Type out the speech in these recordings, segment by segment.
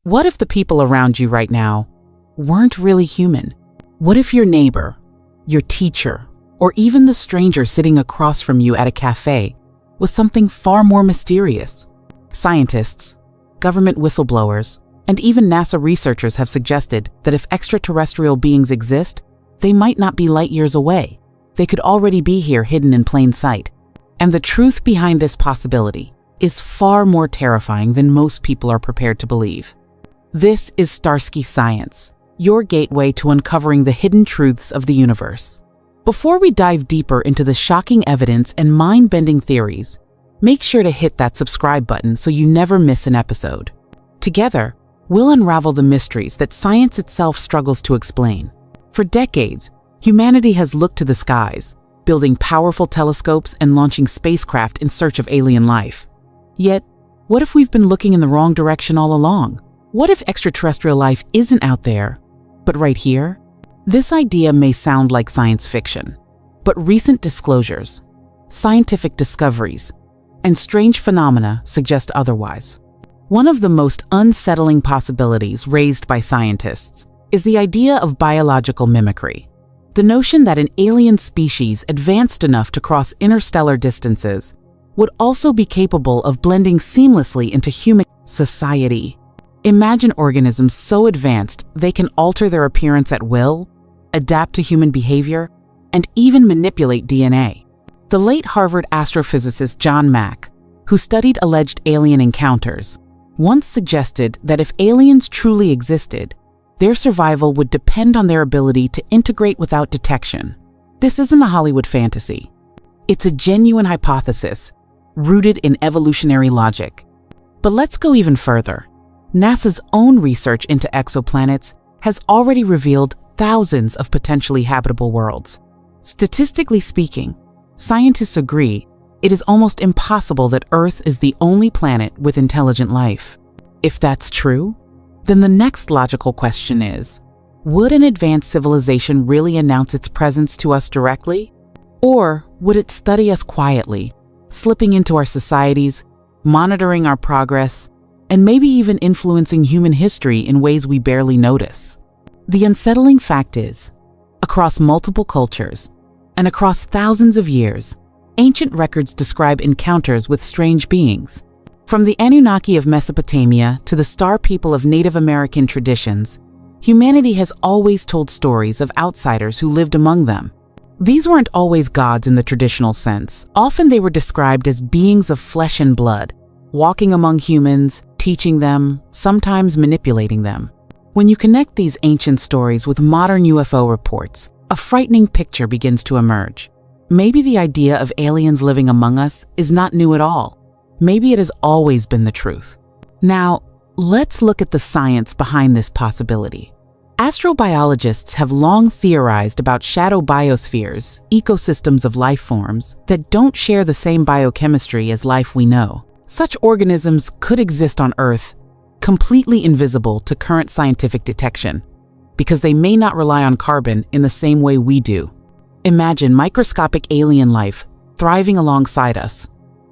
What if the people around you right now weren't really human? What if your neighbor, your teacher, or even the stranger sitting across from you at a cafe was something far more mysterious? Scientists, government whistleblowers, and even NASA researchers have suggested that if extraterrestrial beings exist, they might not be light years away. They could already be here hidden in plain sight. And the truth behind this possibility is far more terrifying than most people are prepared to believe. This is Starsky Science, your gateway to uncovering the hidden truths of the universe. Before we dive deeper into the shocking evidence and mind-bending theories, make sure to hit that subscribe button so you never miss an episode. Together, we'll unravel the mysteries that science itself struggles to explain. For decades, humanity has looked to the skies, building powerful telescopes and launching spacecraft in search of alien life. Yet, what if we've been looking in the wrong direction all along? What if extraterrestrial life isn't out there, but right here? This idea may sound like science fiction, but recent disclosures, scientific discoveries, and strange phenomena suggest otherwise. One of the most unsettling possibilities raised by scientists is the idea of biological mimicry. The notion that an alien species advanced enough to cross interstellar distances would also be capable of blending seamlessly into human society. Imagine organisms so advanced they can alter their appearance at will, adapt to human behavior, and even manipulate DNA. The late Harvard astrophysicist John Mack, who studied alleged alien encounters, once suggested that if aliens truly existed, their survival would depend on their ability to integrate without detection. This isn't a Hollywood fantasy. It's a genuine hypothesis, rooted in evolutionary logic. But let's go even further. NASA's own research into exoplanets has already revealed thousands of potentially habitable worlds. Statistically speaking, scientists agree it is almost impossible that Earth is the only planet with intelligent life. If that's true, then the next logical question is, would an advanced civilization really announce its presence to us directly? Or would it study us quietly, slipping into our societies, monitoring our progress, and maybe even influencing human history in ways we barely notice? The unsettling fact is, across multiple cultures and across thousands of years, ancient records describe encounters with strange beings. From the Anunnaki of Mesopotamia to the Star People of Native American traditions, humanity has always told stories of outsiders who lived among them. These weren't always gods in the traditional sense. Often they were described as beings of flesh and blood, walking among humans, teaching them, sometimes manipulating them. When you connect these ancient stories with modern UFO reports, a frightening picture begins to emerge. Maybe the idea of aliens living among us is not new at all. Maybe it has always been the truth. Now, let's look at the science behind this possibility. Astrobiologists have long theorized about shadow biospheres, ecosystems of life forms that don't share the same biochemistry as life we know. Such organisms could exist on Earth, completely invisible to current scientific detection, because they may not rely on carbon in the same way we do. Imagine microscopic alien life thriving alongside us,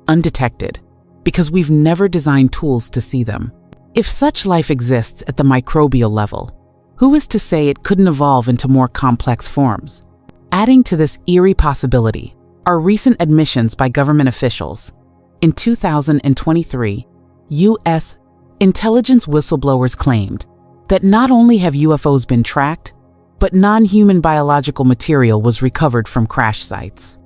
undetected, because we've never designed tools to see them. If such life exists at the microbial level, who is to say it couldn't evolve into more complex forms? Adding to this eerie possibility are recent admissions by government officials. In 2023, U.S. intelligence whistleblowers claimed that not only have UFOs been tracked, but non-human biological material was recovered from crash sites.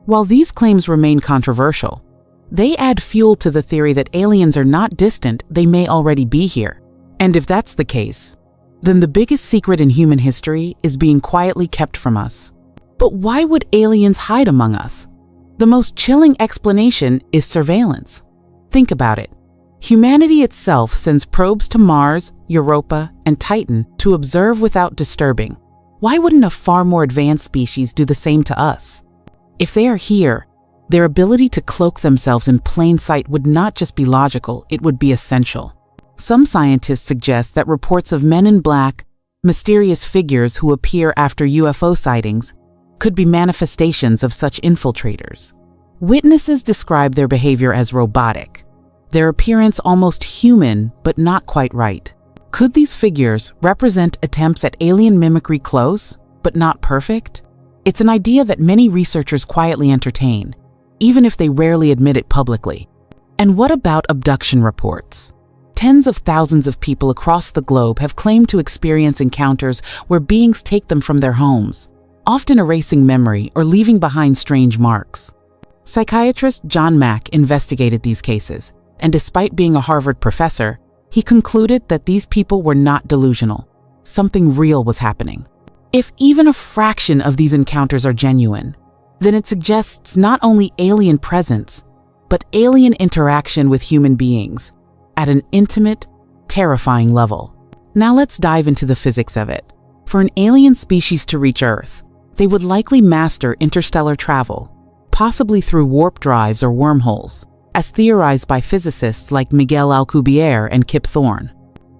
While these claims remain controversial, they add fuel to the theory that aliens are not distant, they may already be here. And if that's the case, then the biggest secret in human history is being quietly kept from us. But why would aliens hide among us? The most chilling explanation is surveillance. Think about it. Humanity itself sends probes to Mars, Europa, and Titan to observe without disturbing. Why wouldn't a far more advanced species do the same to us? If they are here, their ability to cloak themselves in plain sight would not just be logical, it would be essential. Some scientists suggest that reports of men in black, mysterious figures who appear after UFO sightings, could be manifestations of such infiltrators. Witnesses describe their behavior as robotic, their appearance almost human but not quite right. Could these figures represent attempts at alien mimicry close, but not perfect? It's an idea that many researchers quietly entertain, even if they rarely admit it publicly. And what about abduction reports? Tens of thousands of people across the globe have claimed to experience encounters where beings take them from their homes, often erasing memory or leaving behind strange marks. Psychiatrist John Mack investigated these cases, and despite being a Harvard professor, he concluded that these people were not delusional. Something real was happening. If even a fraction of these encounters are genuine, then it suggests not only alien presence, but alien interaction with human beings at an intimate, terrifying level. Now let's dive into the physics of it. For an alien species to reach Earth, they would likely master interstellar travel, possibly through warp drives or wormholes, as theorized by physicists like Miguel Alcubierre and Kip Thorne.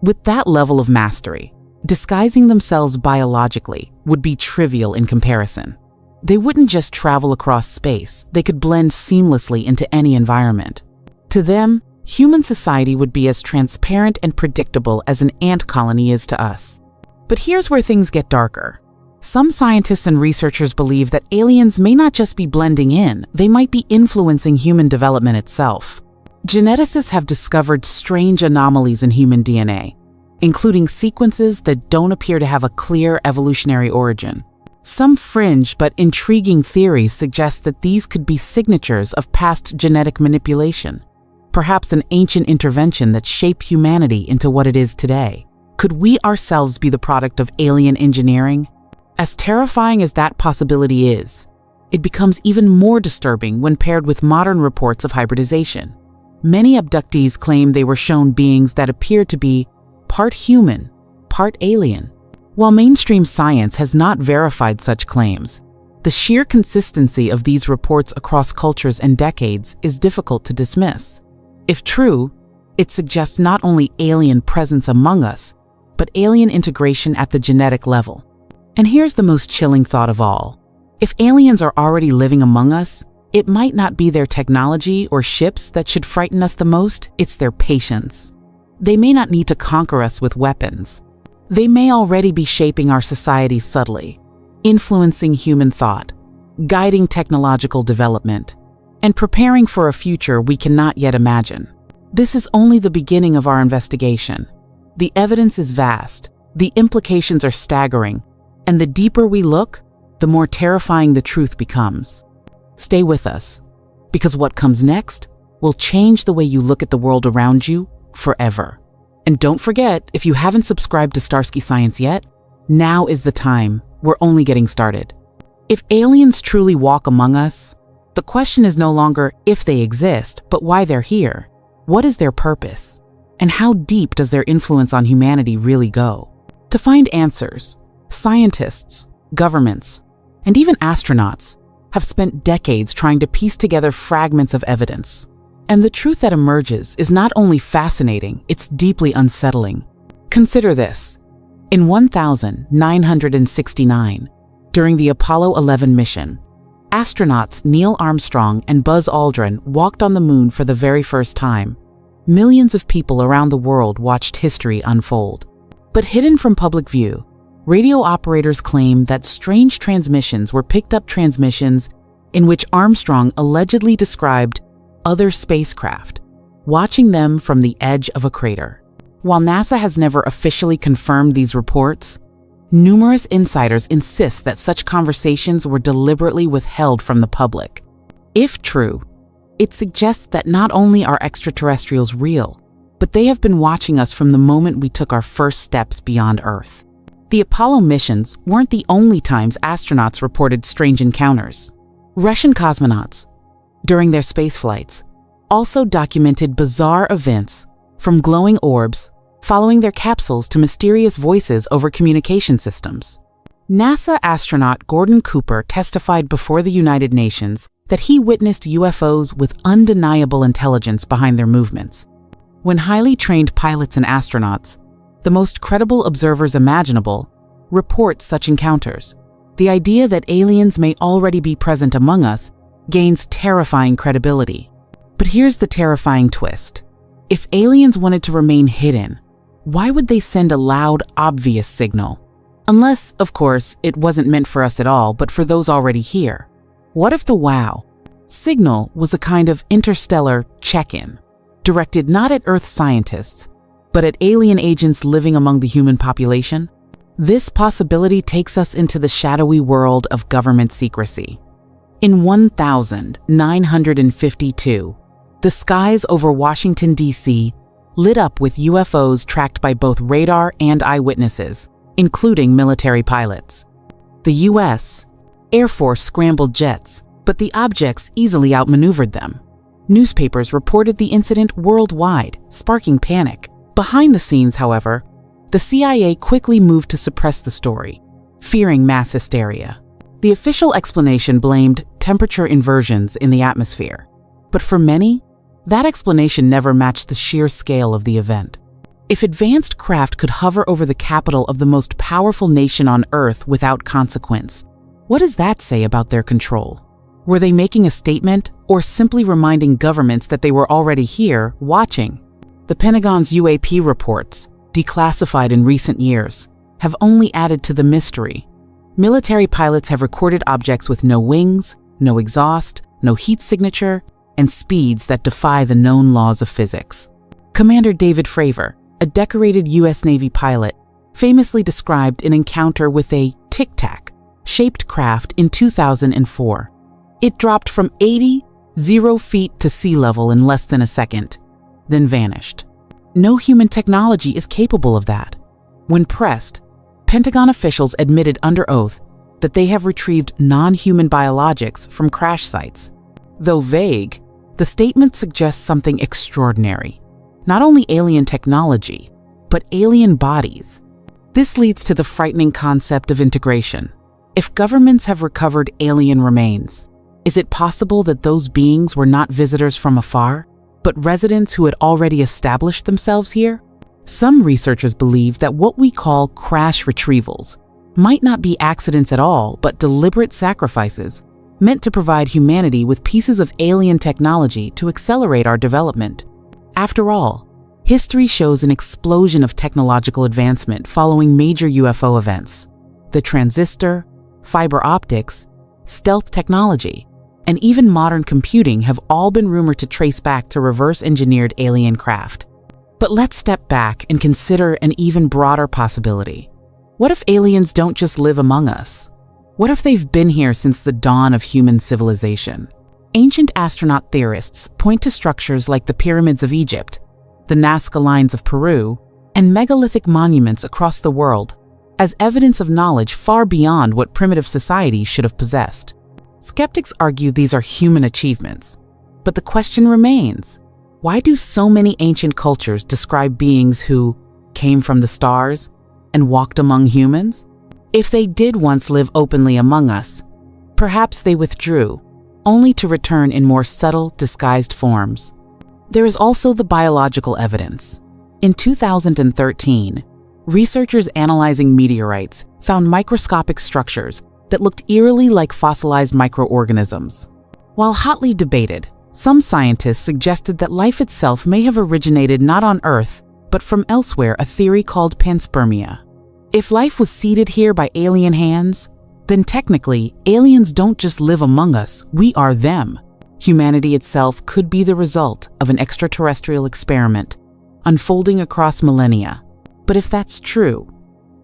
With that level of mastery, disguising themselves biologically would be trivial in comparison. They wouldn't just travel across space, they could blend seamlessly into any environment. To them, human society would be as transparent and predictable as an ant colony is to us. But here's where things get darker. Some scientists and researchers believe that aliens may not just be blending in, they might be influencing human development itself. Geneticists have discovered strange anomalies in human DNA, including sequences that don't appear to have a clear evolutionary origin. Some fringe but intriguing theories suggest that these could be signatures of past genetic manipulation, perhaps an ancient intervention that shaped humanity into what it is today. Could we ourselves be the product of alien engineering? As terrifying as that possibility is, it becomes even more disturbing when paired with modern reports of hybridization. Many abductees claim they were shown beings that appeared to be part human, part alien. While mainstream science has not verified such claims, the sheer consistency of these reports across cultures and decades is difficult to dismiss. If true, it suggests not only alien presence among us, but alien integration at the genetic level. And here's the most chilling thought of all. If aliens are already living among us, it might not be their technology or ships that should frighten us the most, it's their patience. They may not need to conquer us with weapons. They may already be shaping our society subtly, influencing human thought, guiding technological development, and preparing for a future we cannot yet imagine. This is only the beginning of our investigation. The evidence is vast, the implications are staggering, and the deeper we look, the more terrifying the truth becomes. Stay with us, because what comes next will change the way you look at the world around you forever. And don't forget, if you haven't subscribed to Starsky Science yet, now is the time. We're only getting started. If aliens truly walk among us, the question is no longer if they exist, but why they're here. What is their purpose? And how deep does their influence on humanity really go? To find answers, scientists, governments, and even astronauts have spent decades trying to piece together fragments of evidence. And the truth that emerges is not only fascinating, it's deeply unsettling. Consider this. In 1969, during the Apollo 11 mission, astronauts Neil Armstrong and Buzz Aldrin walked on the moon for the very first time. Millions of people around the world watched history unfold. But hidden from public view, radio operators claim that strange transmissions were picked up transmissions in which Armstrong allegedly described other spacecraft, watching them from the edge of a crater. While NASA has never officially confirmed these reports, numerous insiders insist that such conversations were deliberately withheld from the public. If true, it suggests that not only are extraterrestrials real, but they have been watching us from the moment we took our first steps beyond Earth. The Apollo missions weren't the only times astronauts reported strange encounters. Russian cosmonauts, during their space flights, also documented bizarre events, from glowing orbs following their capsules to mysterious voices over communication systems. NASA astronaut Gordon Cooper testified before the United Nations that he witnessed UFOs with undeniable intelligence behind their movements. When highly trained pilots and astronauts, the most credible observers imaginable, report such encounters, the idea that aliens may already be present among us gains terrifying credibility. But here's the terrifying twist. If aliens wanted to remain hidden, Why would they send a loud, obvious signal? Unless, of course, it wasn't meant for us at all, but for those already here. What if the wow signal was a kind of interstellar check-in, directed not at Earth scientists, but at alien agents living among the human population? This possibility takes us into the shadowy world of government secrecy. In 1952, the skies over Washington, D.C. lit up with UFOs tracked by both radar and eyewitnesses, including military pilots. The U.S. Air Force scrambled jets, but the objects easily outmaneuvered them. Newspapers reported the incident worldwide, sparking panic. Behind the scenes, however, the CIA quickly moved to suppress the story, fearing mass hysteria. The official explanation blamed temperature inversions in the atmosphere. But for many, that explanation never matched the sheer scale of the event. If advanced craft could hover over the capital of the most powerful nation on Earth without consequence, what does that say about their control? Were they making a statement or simply reminding governments that they were already here, watching? The Pentagon's UAP reports, declassified in recent years, have only added to the mystery. Military pilots have recorded objects with no wings, no exhaust, no heat signature, and speeds that defy the known laws of physics. Commander David Fravor, a decorated U.S. Navy pilot, famously described an encounter with a tic-tac-shaped craft in 2004. It dropped from 0 feet to sea level in less than a second, then vanished. No human technology is capable of that. When pressed, Pentagon officials admitted under oath that they have retrieved non-human biologics from crash sites. Though vague, the statement suggests something extraordinary. Not only alien technology, but alien bodies. This leads to the frightening concept of integration. If governments have recovered alien remains, is it possible that those beings were not visitors from afar, but residents who had already established themselves here? Some researchers believe that what we call crash retrievals might not be accidents at all, but deliberate sacrifices meant to provide humanity with pieces of alien technology to accelerate our development. After all, history shows an explosion of technological advancement following major UFO events. The transistor, fiber optics, stealth technology, and even modern computing have all been rumored to trace back to reverse-engineered alien craft. But let's step back and consider an even broader possibility. What if aliens don't just live among us? What if they've been here since the dawn of human civilization? Ancient astronaut theorists point to structures like the pyramids of Egypt, the Nazca Lines of Peru, and megalithic monuments across the world as evidence of knowledge far beyond what primitive societies should have possessed. Skeptics argue these are human achievements, but the question remains, why do so many ancient cultures describe beings who came from the stars and walked among humans? If they did once live openly among us, perhaps they withdrew, only to return in more subtle, disguised forms. There is also the biological evidence. In 2013, researchers analyzing meteorites found microscopic structures that looked eerily like fossilized microorganisms. While hotly debated, some scientists suggested that life itself may have originated not on Earth, but from elsewhere, a theory called panspermia. If life was seeded here by alien hands, then technically, aliens don't just live among us, we are them. Humanity itself could be the result of an extraterrestrial experiment, unfolding across millennia. But if that's true,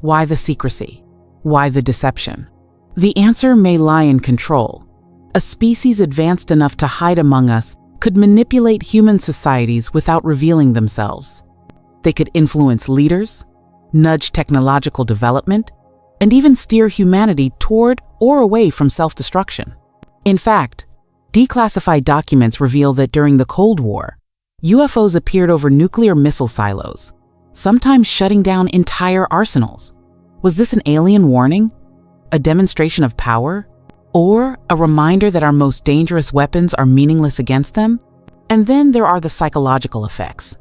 why the secrecy? Why the deception? The answer may lie in control. A species advanced enough to hide among us could manipulate human societies without revealing themselves. They could influence leaders, nudge technological development, and even steer humanity toward or away from self-destruction. In fact, declassified documents reveal that during the Cold War, UFOs appeared over nuclear missile silos, sometimes shutting down entire arsenals. Was this an alien warning? A demonstration of power? Or a reminder that our most dangerous weapons are meaningless against them? And then there are the psychological effects.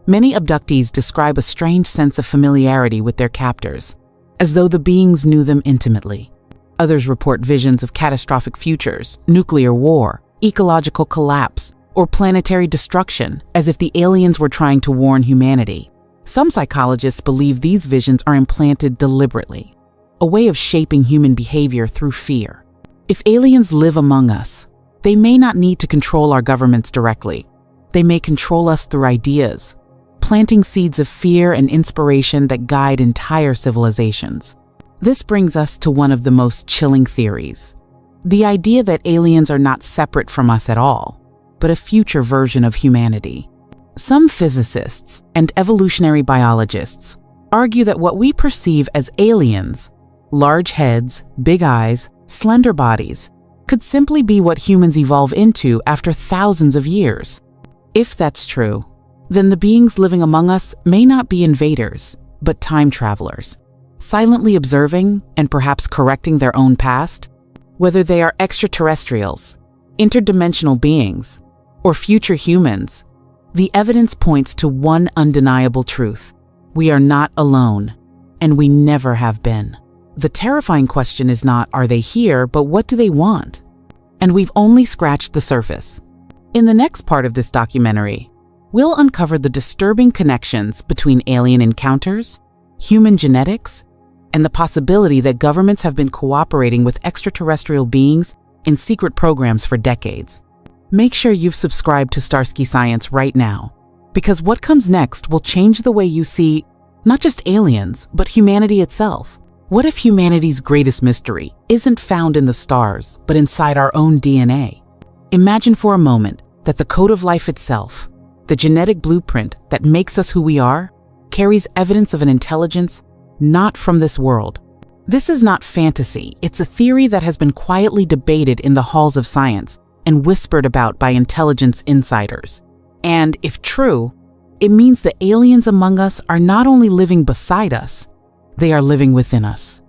Many abductees describe a strange sense of familiarity with their captors, as though the beings knew them intimately. Others report visions of catastrophic futures, nuclear war, ecological collapse, or planetary destruction, as if the aliens were trying to warn humanity. Some psychologists believe these visions are implanted deliberately, a way of shaping human behavior through fear. If aliens live among us, they may not need to control our governments directly. They may control us through ideas, planting seeds of fear and inspiration that guide entire civilizations. This brings us to one of the most chilling theories: the idea that aliens are not separate from us at all, but a future version of humanity. Some physicists and evolutionary biologists argue that what we perceive as aliens, large heads, big eyes, slender bodies, could simply be what humans evolve into after thousands of years. If that's true, then the beings living among us may not be invaders, but time travelers, silently observing and perhaps correcting their own past. Whether they are extraterrestrials, interdimensional beings, or future humans, the evidence points to one undeniable truth: we are not alone, and we never have been. The terrifying question is not, are they here, but what do they want? And we've only scratched the surface. In the next part of this documentary, we'll uncover the disturbing connections between alien encounters, human genetics, and the possibility that governments have been cooperating with extraterrestrial beings in secret programs for decades. Make sure you've subscribed to Starsky Science right now, because what comes next will change the way you see not just aliens, but humanity itself. What if humanity's greatest mystery isn't found in the stars, but inside our own DNA? Imagine for a moment that the code of life itself, the genetic blueprint that makes us who we are, carries evidence of an intelligence not from this world. This is not fantasy. It's a theory that has been quietly debated in the halls of science and whispered about by intelligence insiders. And if true, it means the aliens among us are not only living beside us, they are living within us.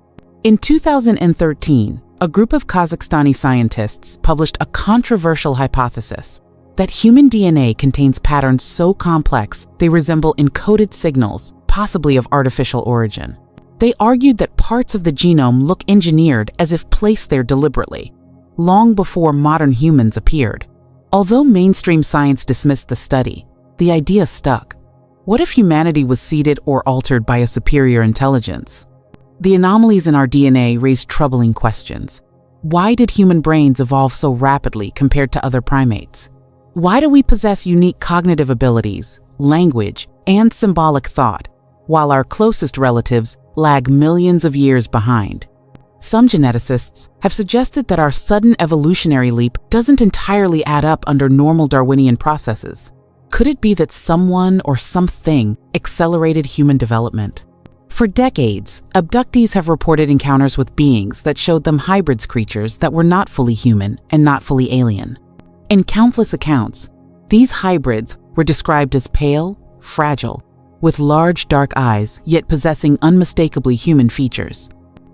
In 2013, a group of Kazakhstani scientists published a controversial hypothesis that human DNA contains patterns so complex they resemble encoded signals, possibly of artificial origin. They argued that parts of the genome look engineered as if placed there deliberately, long before modern humans appeared. Although mainstream science dismissed the study, the idea stuck. What if humanity was seeded or altered by a superior intelligence? The anomalies in our DNA raise troubling questions. Why did human brains evolve so rapidly compared to other primates? Why do we possess unique cognitive abilities, language, and symbolic thought, while our closest relatives lag millions of years behind? Some geneticists have suggested that our sudden evolutionary leap doesn't entirely add up under normal Darwinian processes. Could it be that someone or something accelerated human development? For decades, abductees have reported encounters with beings that showed them hybrids creatures that were not fully human and not fully alien. In countless accounts, these hybrids were described as pale, fragile, with large dark eyes, yet possessing unmistakably human features.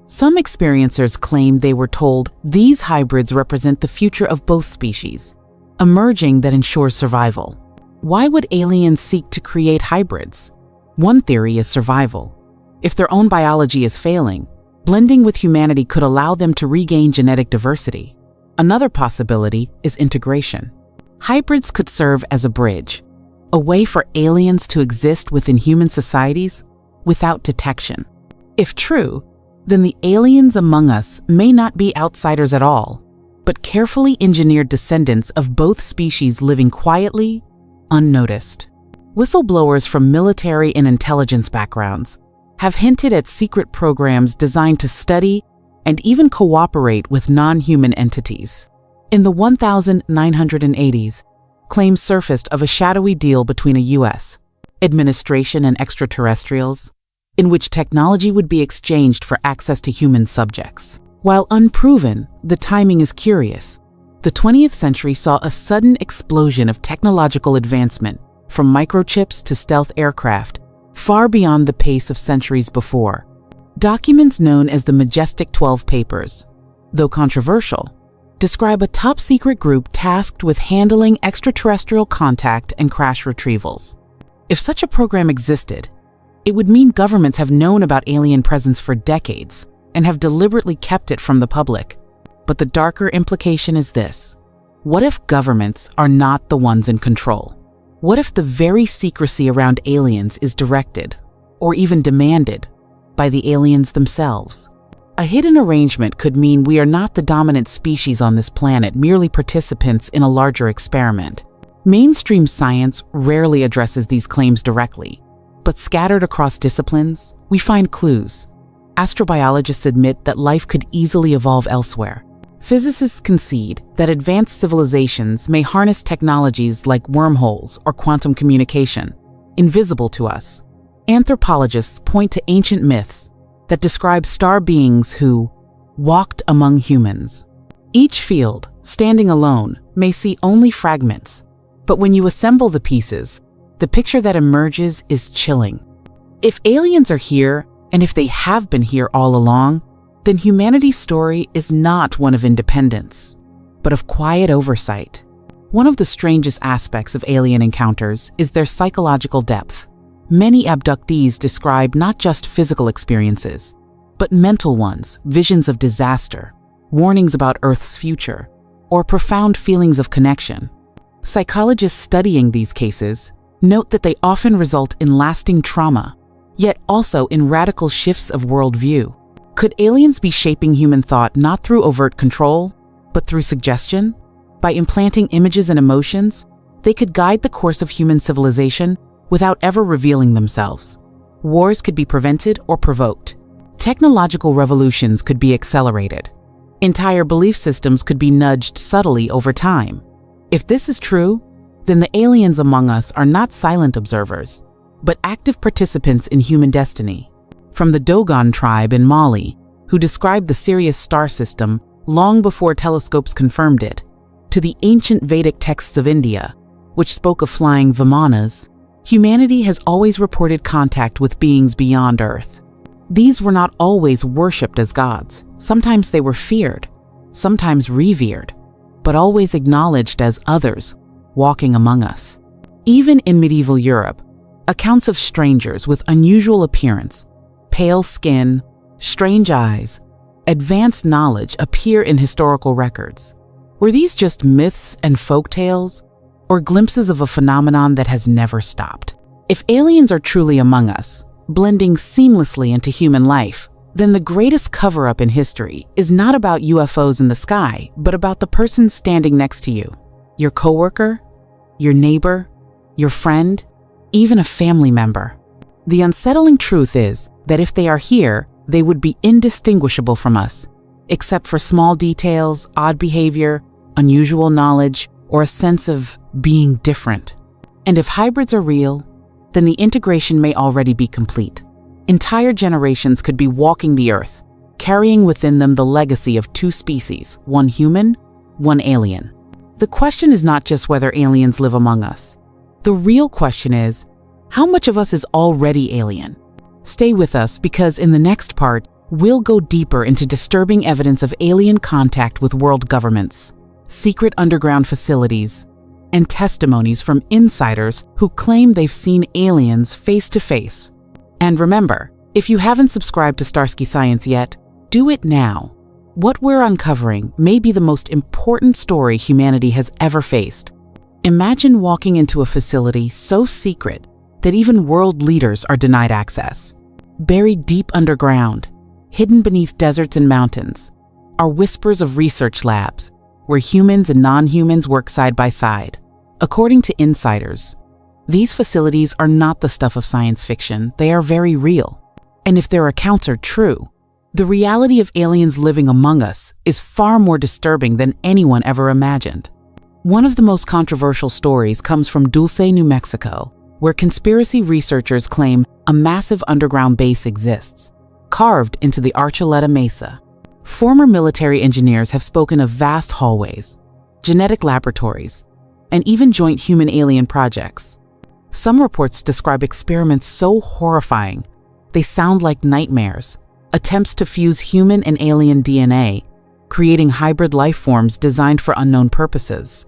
Some experiencers claim they were told these hybrids represent the future of both species, a merging that ensures survival. Why would aliens seek to create hybrids? One theory is survival. If their own biology is failing, blending with humanity could allow them to regain genetic diversity. Another possibility is integration. Hybrids could serve as a bridge, a way for aliens to exist within human societies without detection. If true, then the aliens among us may not be outsiders at all, but carefully engineered descendants of both species living quietly, unnoticed. Whistleblowers from military and intelligence backgrounds have hinted at secret programs designed to study and even cooperate with non-human entities. In the 1980s, claims surfaced of a shadowy deal between a U.S. administration and extraterrestrials, in which technology would be exchanged for access to human subjects. While unproven, the timing is curious. The 20th century saw a sudden explosion of technological advancement, from microchips to stealth aircraft, far beyond the pace of centuries before. Documents known as the Majestic 12 Papers, though controversial, describe a top-secret group tasked with handling extraterrestrial contact and crash retrievals. If such a program existed, it would mean governments have known about alien presence for decades and have deliberately kept it from the public. But the darker implication is this: what if governments are not the ones in control? What if the very secrecy around aliens is directed, or even demanded, by the aliens themselves? A hidden arrangement could mean we are not the dominant species on this planet, merely participants in a larger experiment. Mainstream science rarely addresses these claims directly, but scattered across disciplines, we find clues. Astrobiologists admit that life could easily evolve elsewhere. Physicists concede that advanced civilizations may harness technologies like wormholes or quantum communication, invisible to us. Anthropologists point to ancient myths that describe star beings who walked among humans. Each field, standing alone, may see only fragments, but when you assemble the pieces, the picture that emerges is chilling. If aliens are here, and if they have been here all along, then humanity's story is not one of independence, but of quiet oversight. One of the strangest aspects of alien encounters is their psychological depth. Many abductees describe not just physical experiences, but mental ones, visions of disaster, warnings about Earth's future, or profound feelings of connection. Psychologists studying these cases note that they often result in lasting trauma, yet also in radical shifts of worldview. Could aliens be shaping human thought not through overt control, but through suggestion? By implanting images and emotions, they could guide the course of human civilization without ever revealing themselves. Wars could be prevented or provoked. Technological revolutions could be accelerated. Entire belief systems could be nudged subtly over time. If this is true, then the aliens among us are not silent observers, but active participants in human destiny. From the Dogon tribe in Mali, who described the Sirius star system long before telescopes confirmed it, to the ancient Vedic texts of India, which spoke of flying vimanas, humanity has always reported contact with beings beyond Earth. These were not always worshipped as gods. Sometimes they were feared, sometimes revered, but always acknowledged as others walking among us. Even in medieval Europe, accounts of strangers with unusual appearance, pale skin, strange eyes, advanced knowledge appear in historical records. Were these just myths and folk tales, or glimpses of a phenomenon that has never stopped? If aliens are truly among us, blending seamlessly into human life, then the greatest cover-up in history is not about UFOs in the sky, but about the person standing next to you. Your coworker, your neighbor, your friend, even a family member. The unsettling truth is that if they are here, they would be indistinguishable from us, except for small details, odd behavior, unusual knowledge, or a sense of being different. And if hybrids are real, then the integration may already be complete. Entire generations could be walking the Earth, carrying within them the legacy of two species, one human, one alien. The question is not just whether aliens live among us. The real question is, how much of us is already alien? Stay with us, because in the next part, we'll go deeper into disturbing evidence of alien contact with world governments, secret underground facilities, and testimonies from insiders who claim they've seen aliens face to face. And remember, if you haven't subscribed to Starsky Science yet, do it now. What we're uncovering may be the most important story humanity has ever faced. Imagine walking into a facility so secret that even world leaders are denied access. Buried deep underground, hidden beneath deserts and mountains, are whispers of research labs where humans and non-humans work side by side. According to insiders, these facilities are not the stuff of science fiction, they are very real. And if their accounts are true, the reality of aliens living among us is far more disturbing than anyone ever imagined. One of the most controversial stories comes from Dulce, New Mexico, where conspiracy researchers claim a massive underground base exists, carved into the Archuleta Mesa. Former military engineers have spoken of vast hallways, genetic laboratories, and even joint human-alien projects. Some reports describe experiments so horrifying, they sound like nightmares, attempts to fuse human and alien DNA, creating hybrid life forms designed for unknown purposes.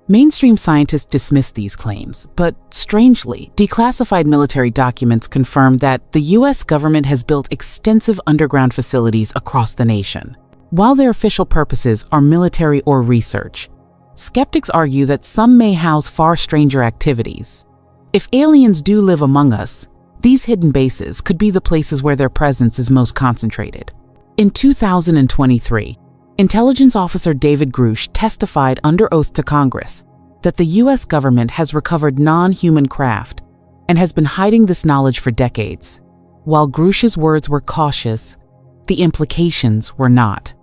Mainstream scientists dismiss these claims, but strangely, declassified military documents confirm that the US government has built extensive underground facilities across the nation. While their official purposes are military or research, Skeptics argue that some may house far stranger activities. If aliens do live among us, these hidden bases could be the places where their presence is most concentrated. In 2023, Intelligence Officer David Grush testified under oath to Congress that the U.S. government has recovered non-human craft and has been hiding this knowledge for decades. While Grush's words were cautious, the implications were not.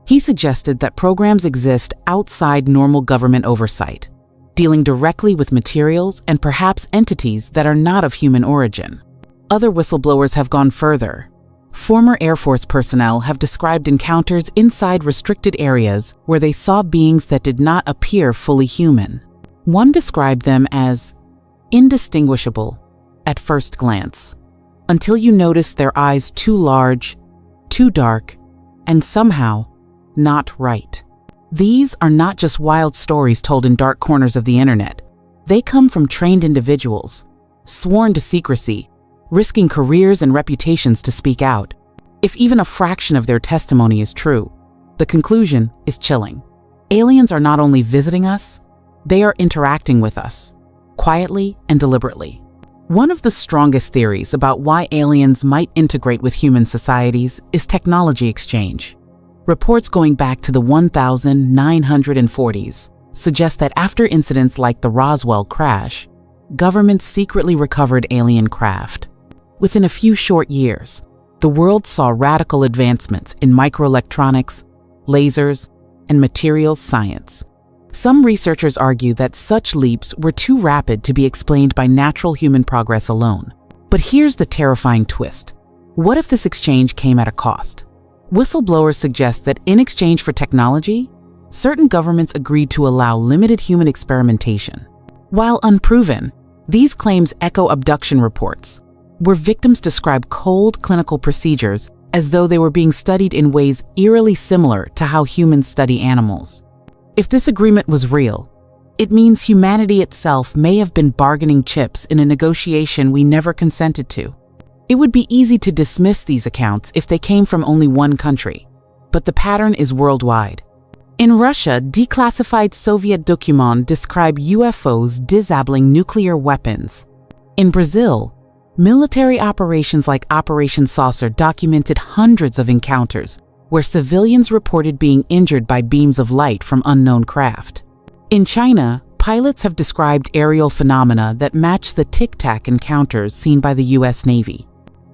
He suggested that programs exist outside normal government oversight, dealing directly with materials and perhaps entities that are not of human origin. Other whistleblowers have gone further. Former Air Force personnel have described encounters inside restricted areas where they saw beings that did not appear fully human. One described them as indistinguishable at first glance, until you notice their eyes too large, too dark, and somehow not right. These are not just wild stories told in dark corners of the internet. They come from trained individuals, sworn to secrecy, risking careers and reputations to speak out. If even a fraction of their testimony is true, the conclusion is chilling. Aliens are not only visiting us, they are interacting with us, quietly and deliberately. One of the strongest theories about why aliens might integrate with human societies is technology exchange. Reports going back to the 1940s suggest that after incidents like the Roswell crash, governments secretly recovered alien craft. Within a few short years, the world saw radical advancements in microelectronics, lasers, and materials science. Some researchers argue that such leaps were too rapid to be explained by natural human progress alone. But here's the terrifying twist. What if this exchange came at a cost? Whistleblowers suggest that in exchange for technology, certain governments agreed to allow limited human experimentation. While unproven, these claims echo abduction reports, where victims describe cold clinical procedures as though they were being studied in ways eerily similar to how humans study animals. If this agreement was real, it means humanity itself may have been bargaining chips in a negotiation we never consented to. It would be easy to dismiss these accounts if they came from only one country, but the pattern is worldwide. In Russia, declassified Soviet documents describe UFOs disabling nuclear weapons. In Brazil, military operations like Operation Saucer documented hundreds of encounters where civilians reported being injured by beams of light from unknown craft. In China, pilots have described aerial phenomena that match the tic-tac encounters seen by the U.S. Navy.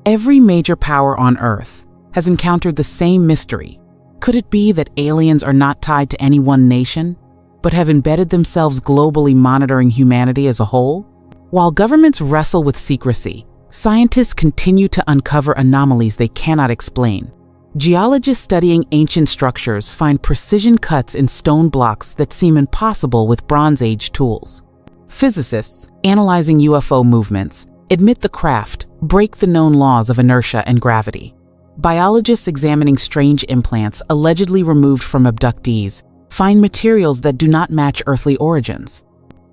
Every major power on Earth has encountered the same mystery. Could it be that aliens are not tied to any one nation, but have embedded themselves globally monitoring humanity as a whole? While governments wrestle with secrecy, scientists continue to uncover anomalies they cannot explain. Geologists studying ancient structures find precision cuts in stone blocks that seem impossible with Bronze Age tools. Physicists, analyzing UFO movements, admit the craft break the known laws of inertia and gravity. Biologists examining strange implants allegedly removed from abductees find materials that do not match earthly origins.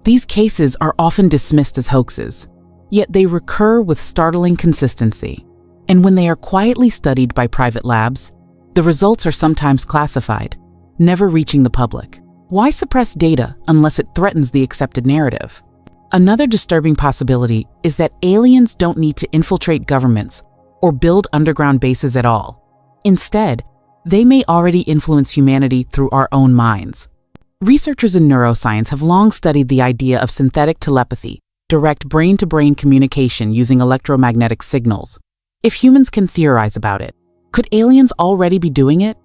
These cases are often dismissed as hoaxes, yet they recur with startling consistency. And when they are quietly studied by private labs, the results are sometimes classified, never reaching the public. Why suppress data unless it threatens the accepted narrative? Another disturbing possibility is that aliens don't need to infiltrate governments or build underground bases at all. Instead, they may already influence humanity through our own minds. Researchers in neuroscience have long studied the idea of synthetic telepathy, direct brain-to-brain communication using electromagnetic signals. If humans can theorize about it, could aliens already be doing it?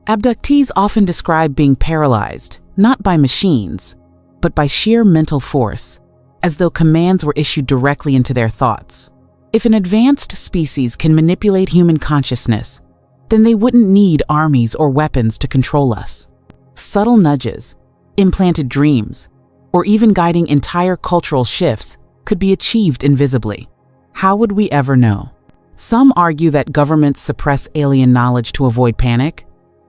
Abductees often describe being paralyzed, not by machines, but by sheer mental force, as though commands were issued directly into their thoughts. If an advanced species can manipulate human consciousness, then they wouldn't need armies or weapons to control us. Subtle nudges, implanted dreams, or even guiding entire cultural shifts could be achieved invisibly. How would we ever know? Some argue that governments suppress alien knowledge to avoid panic.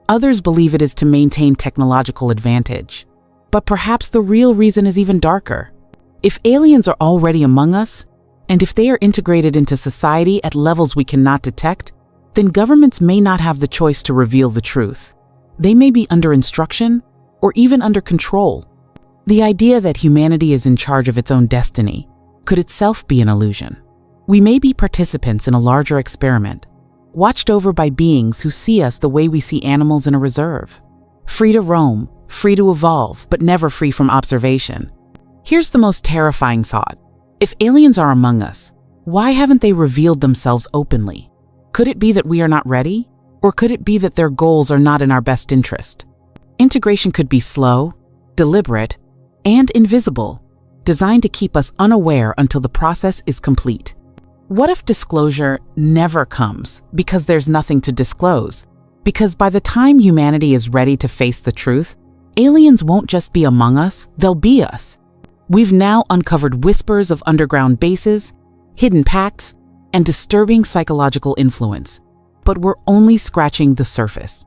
Others believe it is to maintain technological advantage. But perhaps the real reason is even darker. If aliens are already among us, and if they are integrated into society at levels we cannot detect, then governments may not have the choice to reveal the truth. They may be under instruction or even under control. The idea that humanity is in charge of its own destiny could itself be an illusion. We may be participants in a larger experiment, watched over by beings who see us the way we see animals in a reserve, free to roam, free to evolve, but never free from observation. Here's the most terrifying thought. If aliens are among us, why haven't they revealed themselves openly? Could it be that we are not ready? Or could it be that their goals are not in our best interest? Integration could be slow, deliberate, and invisible, designed to keep us unaware until the process is complete. What if disclosure never comes because there's nothing to disclose? Because by the time humanity is ready to face the truth, aliens won't just be among us, they'll be us. We've now uncovered whispers of underground bases, hidden pacts, and disturbing psychological influence, but we're only scratching the surface.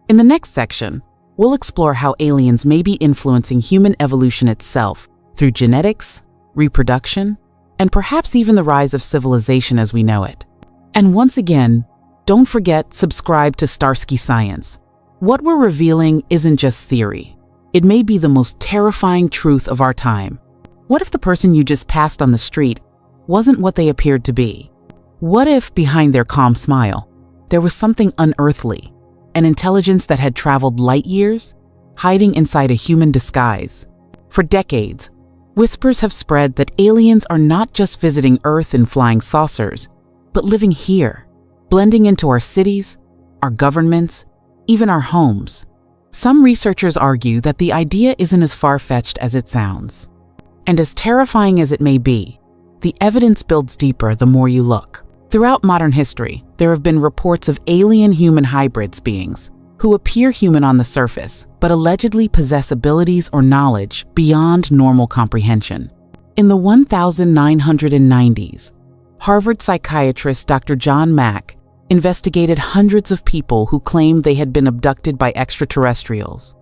In the next section, we'll explore how aliens may be influencing human evolution itself through genetics, reproduction, and perhaps even the rise of civilization as we know it. And once again, don't forget, subscribe to Starsky Science. What we're revealing isn't just theory. It may be the most terrifying truth of our time. What if the person you just passed on the street wasn't what they appeared to be? What if behind their calm smile, there was something unearthly, an intelligence that had traveled light years, hiding inside a human disguise? For decades, whispers have spread that aliens are not just visiting Earth in flying saucers, but living here, blending into our cities, our governments, even our homes. Some researchers argue that the idea isn't as far-fetched as it sounds. And as terrifying as it may be, the evidence builds deeper the more you look. Throughout modern history, there have been reports of alien-human hybrids beings who appear human on the surface, but allegedly possess abilities or knowledge beyond normal comprehension. In the 1990s, Harvard psychiatrist Dr. John Mack investigated hundreds of people who claimed they had been abducted by extraterrestrials.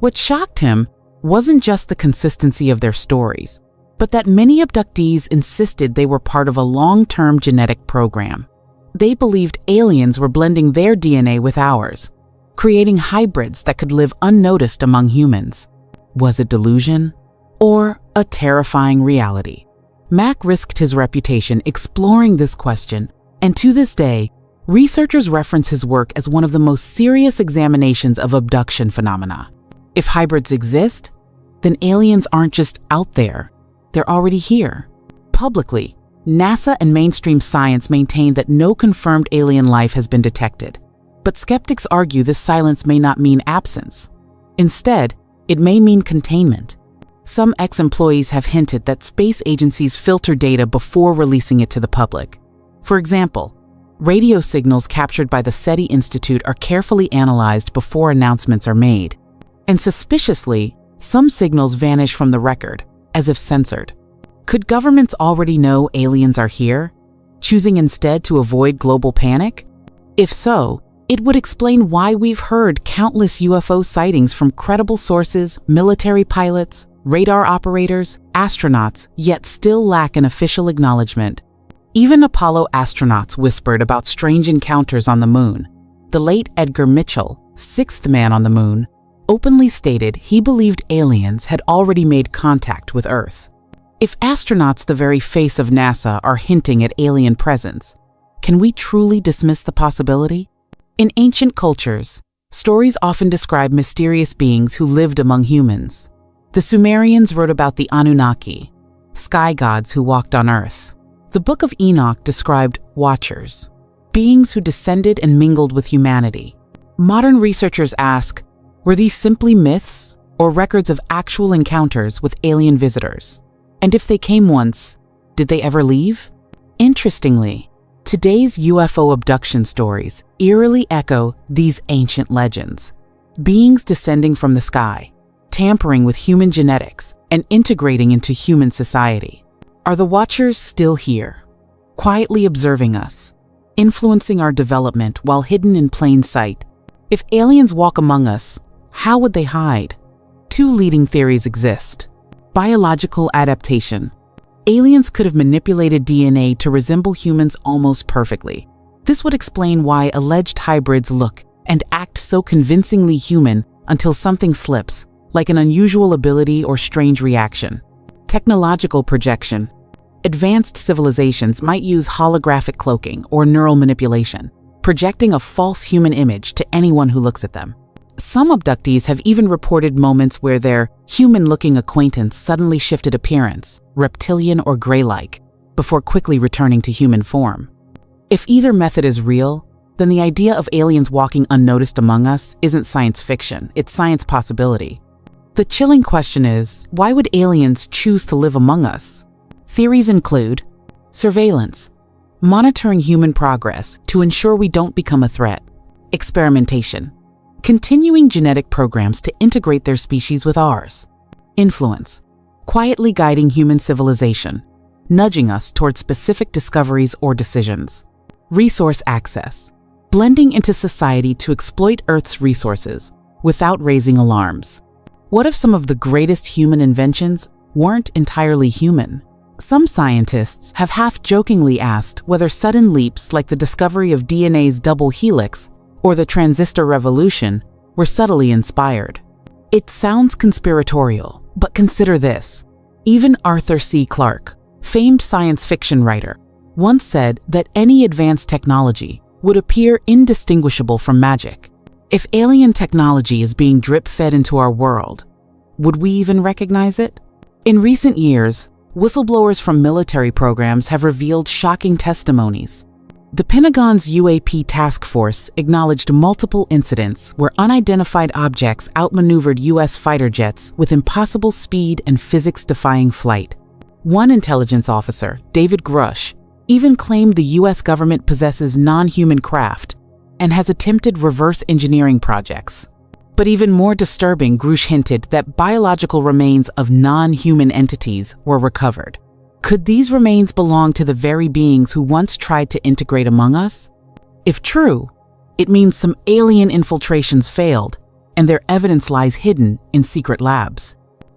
What shocked him wasn't just the consistency of their stories, but that many abductees insisted they were part of a long-term genetic program. They believed aliens were blending their DNA with ours, creating hybrids that could live unnoticed among humans. Was it delusion or a terrifying reality? Mack risked his reputation exploring this question, and to this day, researchers reference his work as one of the most serious examinations of abduction phenomena. If hybrids exist, then aliens aren't just out there, they're already here. Publicly, NASA and mainstream science maintain that no confirmed alien life has been detected. But skeptics argue this silence may not mean absence. Instead, it may mean containment. Some ex-employees have hinted that space agencies filter data before releasing it to the public. For example, radio signals captured by the SETI Institute are carefully analyzed before announcements are made. And suspiciously, some signals vanish from the record, as if censored. Could governments already know aliens are here, choosing instead to avoid global panic? If so, it would explain why we've heard countless UFO sightings from credible sources, military pilots, radar operators, astronauts, yet still lack an official acknowledgement. Even Apollo astronauts whispered about strange encounters on the moon. The late Edgar Mitchell, sixth man on the moon, openly stated he believed aliens had already made contact with Earth. If astronauts, the very face of NASA, are hinting at alien presence, can we truly dismiss the possibility? In ancient cultures, stories often describe mysterious beings who lived among humans. The Sumerians wrote about the Anunnaki, sky gods who walked on Earth. The Book of Enoch described watchers, beings who descended and mingled with humanity. Modern researchers ask, were these simply myths or records of actual encounters with alien visitors? And if they came once, did they ever leave? Interestingly, today's UFO abduction stories eerily echo these ancient legends. Beings descending from the sky, tampering with human genetics, and integrating into human society. Are the watchers still here, quietly observing us, influencing our development while hidden in plain sight? If aliens walk among us, how would they hide? Two leading theories exist. Biological adaptation. Aliens could have manipulated DNA to resemble humans almost perfectly. This would explain why alleged hybrids look and act so convincingly human until something slips, like an unusual ability or strange reaction. Technological projection. Advanced civilizations might use holographic cloaking or neural manipulation, projecting a false human image to anyone who looks at them. Some abductees have even reported moments where their human-looking acquaintance suddenly shifted appearance, reptilian or gray-like, before quickly returning to human form. If either method is real, then the idea of aliens walking unnoticed among us isn't science fiction, it's science possibility. The chilling question is, why would aliens choose to live among us? Theories include surveillance, monitoring human progress to ensure we don't become a threat, experimentation, continuing genetic programs to integrate their species with ours, influence, quietly guiding human civilization, nudging us toward specific discoveries or decisions, resource access, blending into society to exploit Earth's resources without raising alarms. What if some of the greatest human inventions weren't entirely human? Some scientists have half-jokingly asked whether sudden leaps like the discovery of DNA's double helix or the transistor revolution were subtly inspired. It sounds conspiratorial, but consider this. Even Arthur C. Clarke, famed science fiction writer, once said that any advanced technology would appear indistinguishable from magic. If alien technology is being drip-fed into our world, would we even recognize it? In recent years, whistleblowers from military programs have revealed shocking testimonies. The Pentagon's UAP task force acknowledged multiple incidents where unidentified objects outmaneuvered U.S. fighter jets with impossible speed and physics-defying flight. One intelligence officer, David Grush, even claimed the U.S. government possesses non-human craft and has attempted reverse engineering projects. But even more disturbing, Grush hinted that biological remains of non-human entities were recovered. Could these remains belong to the very beings who once tried to integrate among us? If true, it means some alien infiltrations failed, and their evidence lies hidden in secret labs.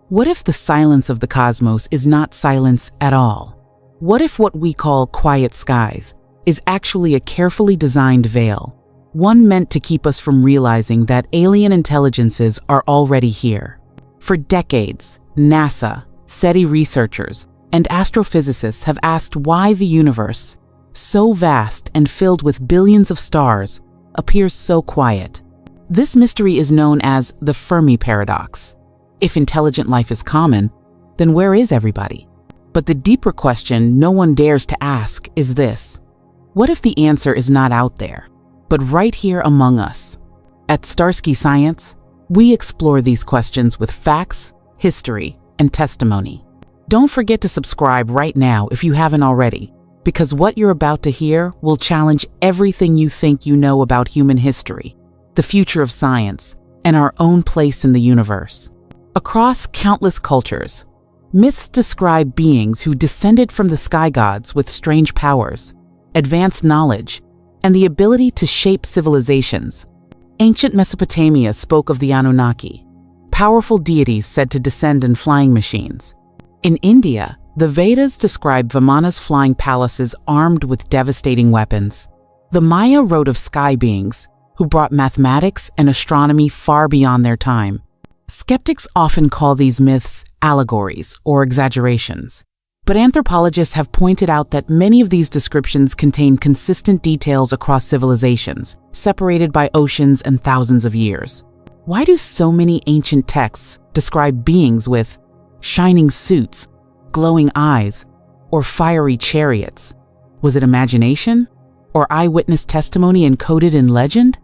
What if the silence of the cosmos is not silence at all? What if what we call quiet skies is actually a carefully designed veil, one meant to keep us from realizing that alien intelligences are already here? For decades, NASA, SETI researchers, and astrophysicists have asked why the universe, so vast and filled with billions of stars, appears so quiet. This mystery is known as the Fermi paradox. If intelligent life is common, then where is everybody? But the deeper question no one dares to ask is this: what if the answer is not out there, but right here among us? At Starsky Science, we explore these questions with facts, history, and testimony. Don't forget to subscribe right now if you haven't already, because what you're about to hear will challenge everything you think you know about human history, the future of science, and our own place in the universe. Across countless cultures, myths describe beings who descended from the sky gods with strange powers, advanced knowledge, and the ability to shape civilizations. Ancient Mesopotamia spoke of the Anunnaki, powerful deities said to descend in flying machines. In India, the Vedas describe Vimana's flying palaces armed with devastating weapons. The Maya wrote of sky beings who brought mathematics and astronomy far beyond their time. Skeptics often call these myths allegories or exaggerations, but anthropologists have pointed out that many of these descriptions contain consistent details across civilizations, separated by oceans and thousands of years. Why do so many ancient texts describe beings with shining suits, glowing eyes, or fiery chariots? Was it imagination or eyewitness testimony encoded in legend?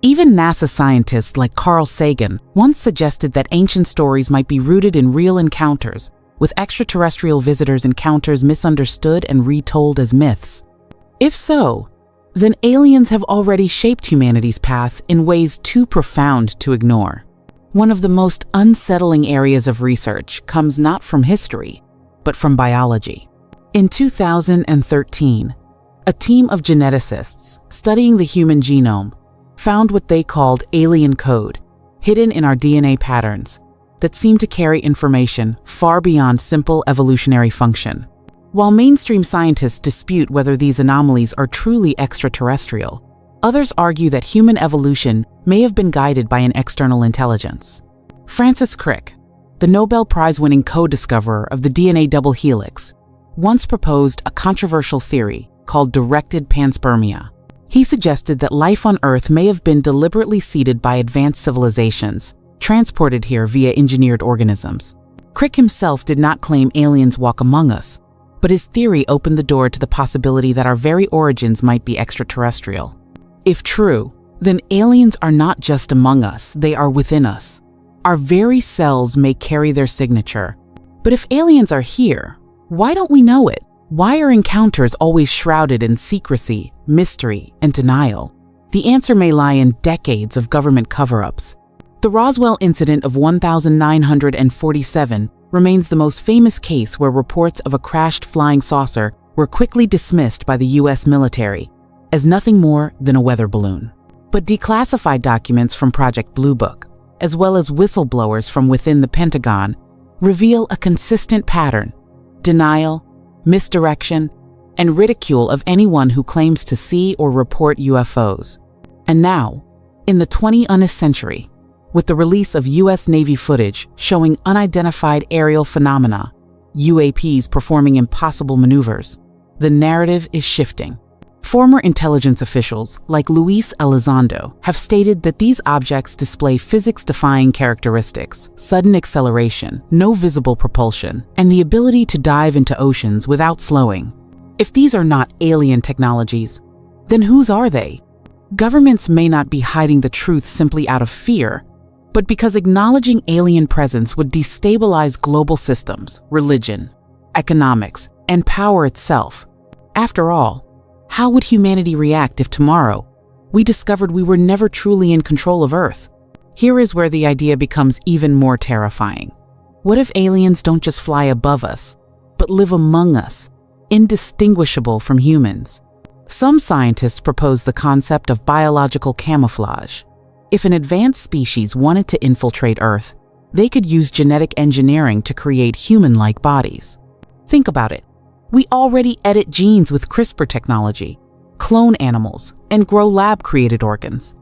Even NASA scientists like Carl Sagan once suggested that ancient stories might be rooted in real encounters, with extraterrestrial visitors' encounters misunderstood and retold as myths. If so, then aliens have already shaped humanity's path in ways too profound to ignore. One of the most unsettling areas of research comes not from history, but from biology. In 2013, a team of geneticists studying the human genome found what they called alien code, hidden in our DNA patterns, that seem to carry information far beyond simple evolutionary function. While mainstream scientists dispute whether these anomalies are truly extraterrestrial, others argue that human evolution may have been guided by an external intelligence. Francis Crick, the Nobel Prize-winning co-discoverer of the DNA double helix, once proposed a controversial theory called directed panspermia. He suggested that life on Earth may have been deliberately seeded by advanced civilizations, transported here via engineered organisms. Crick himself did not claim aliens walk among us, but his theory opened the door to the possibility that our very origins might be extraterrestrial. If true, then aliens are not just among us, they are within us. Our very cells may carry their signature. But if aliens are here, why don't we know it? Why are encounters always shrouded in secrecy, mystery, and denial? The answer may lie in decades of government cover-ups. The Roswell incident of 1947 remains the most famous case where reports of a crashed flying saucer were quickly dismissed by the U.S. military as nothing more than a weather balloon. But declassified documents from Project Blue Book, as well as whistleblowers from within the Pentagon, reveal a consistent pattern: denial, misdirection, and ridicule of anyone who claims to see or report UFOs. And now, in the 20th century, with the release of U.S. Navy footage showing unidentified aerial phenomena, UAPs performing impossible maneuvers, the narrative is shifting. Former intelligence officials like Luis Elizondo have stated that these objects display physics-defying characteristics: sudden acceleration, no visible propulsion, and the ability to dive into oceans without slowing. If these are not alien technologies, then whose are they? Governments may not be hiding the truth simply out of fear, but because acknowledging alien presence would destabilize global systems, religion, economics, and power itself. After all, how would humanity react if tomorrow we discovered we were never truly in control of Earth? Here is where the idea becomes even more terrifying. What if aliens don't just fly above us, but live among us, indistinguishable from humans? Some scientists propose the concept of biological camouflage. If an advanced species wanted to infiltrate Earth, they could use genetic engineering to create human-like bodies. Think about it. We already edit genes with CRISPR technology, clone animals, and grow lab-created organs.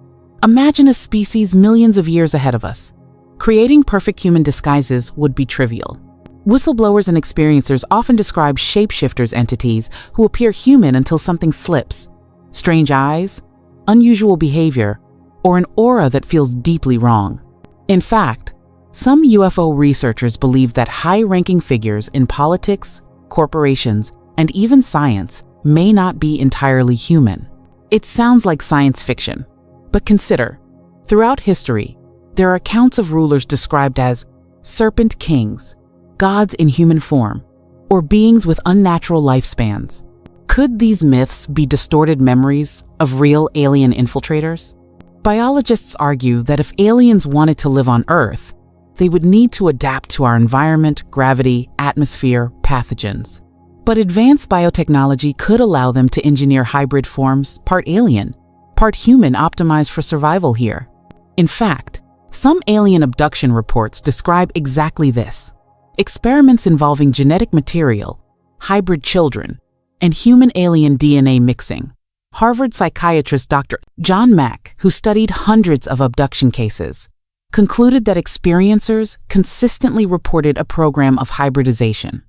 Imagine a species millions of years ahead of us. Creating perfect human disguises would be trivial. Whistleblowers and experiencers often describe shapeshifters entities who appear human until something slips: strange eyes, unusual behavior, or an aura that feels deeply wrong. In fact, some UFO researchers believe that high-ranking figures in politics, corporations, and even science may not be entirely human. It sounds like science fiction, but consider, throughout history, there are accounts of rulers described as serpent kings, gods in human form, or beings with unnatural lifespans. Could these myths be distorted memories of real alien infiltrators? Biologists argue that if aliens wanted to live on Earth, they would need to adapt to our environment, gravity, atmosphere, pathogens. But advanced biotechnology could allow them to engineer hybrid forms, part alien, part human, optimized for survival here. In fact, some alien abduction reports describe exactly this: experiments involving genetic material, hybrid children, and human-alien DNA mixing. Harvard psychiatrist Dr. John Mack, who studied hundreds of abduction cases, concluded that experiencers consistently reported a program of hybridization,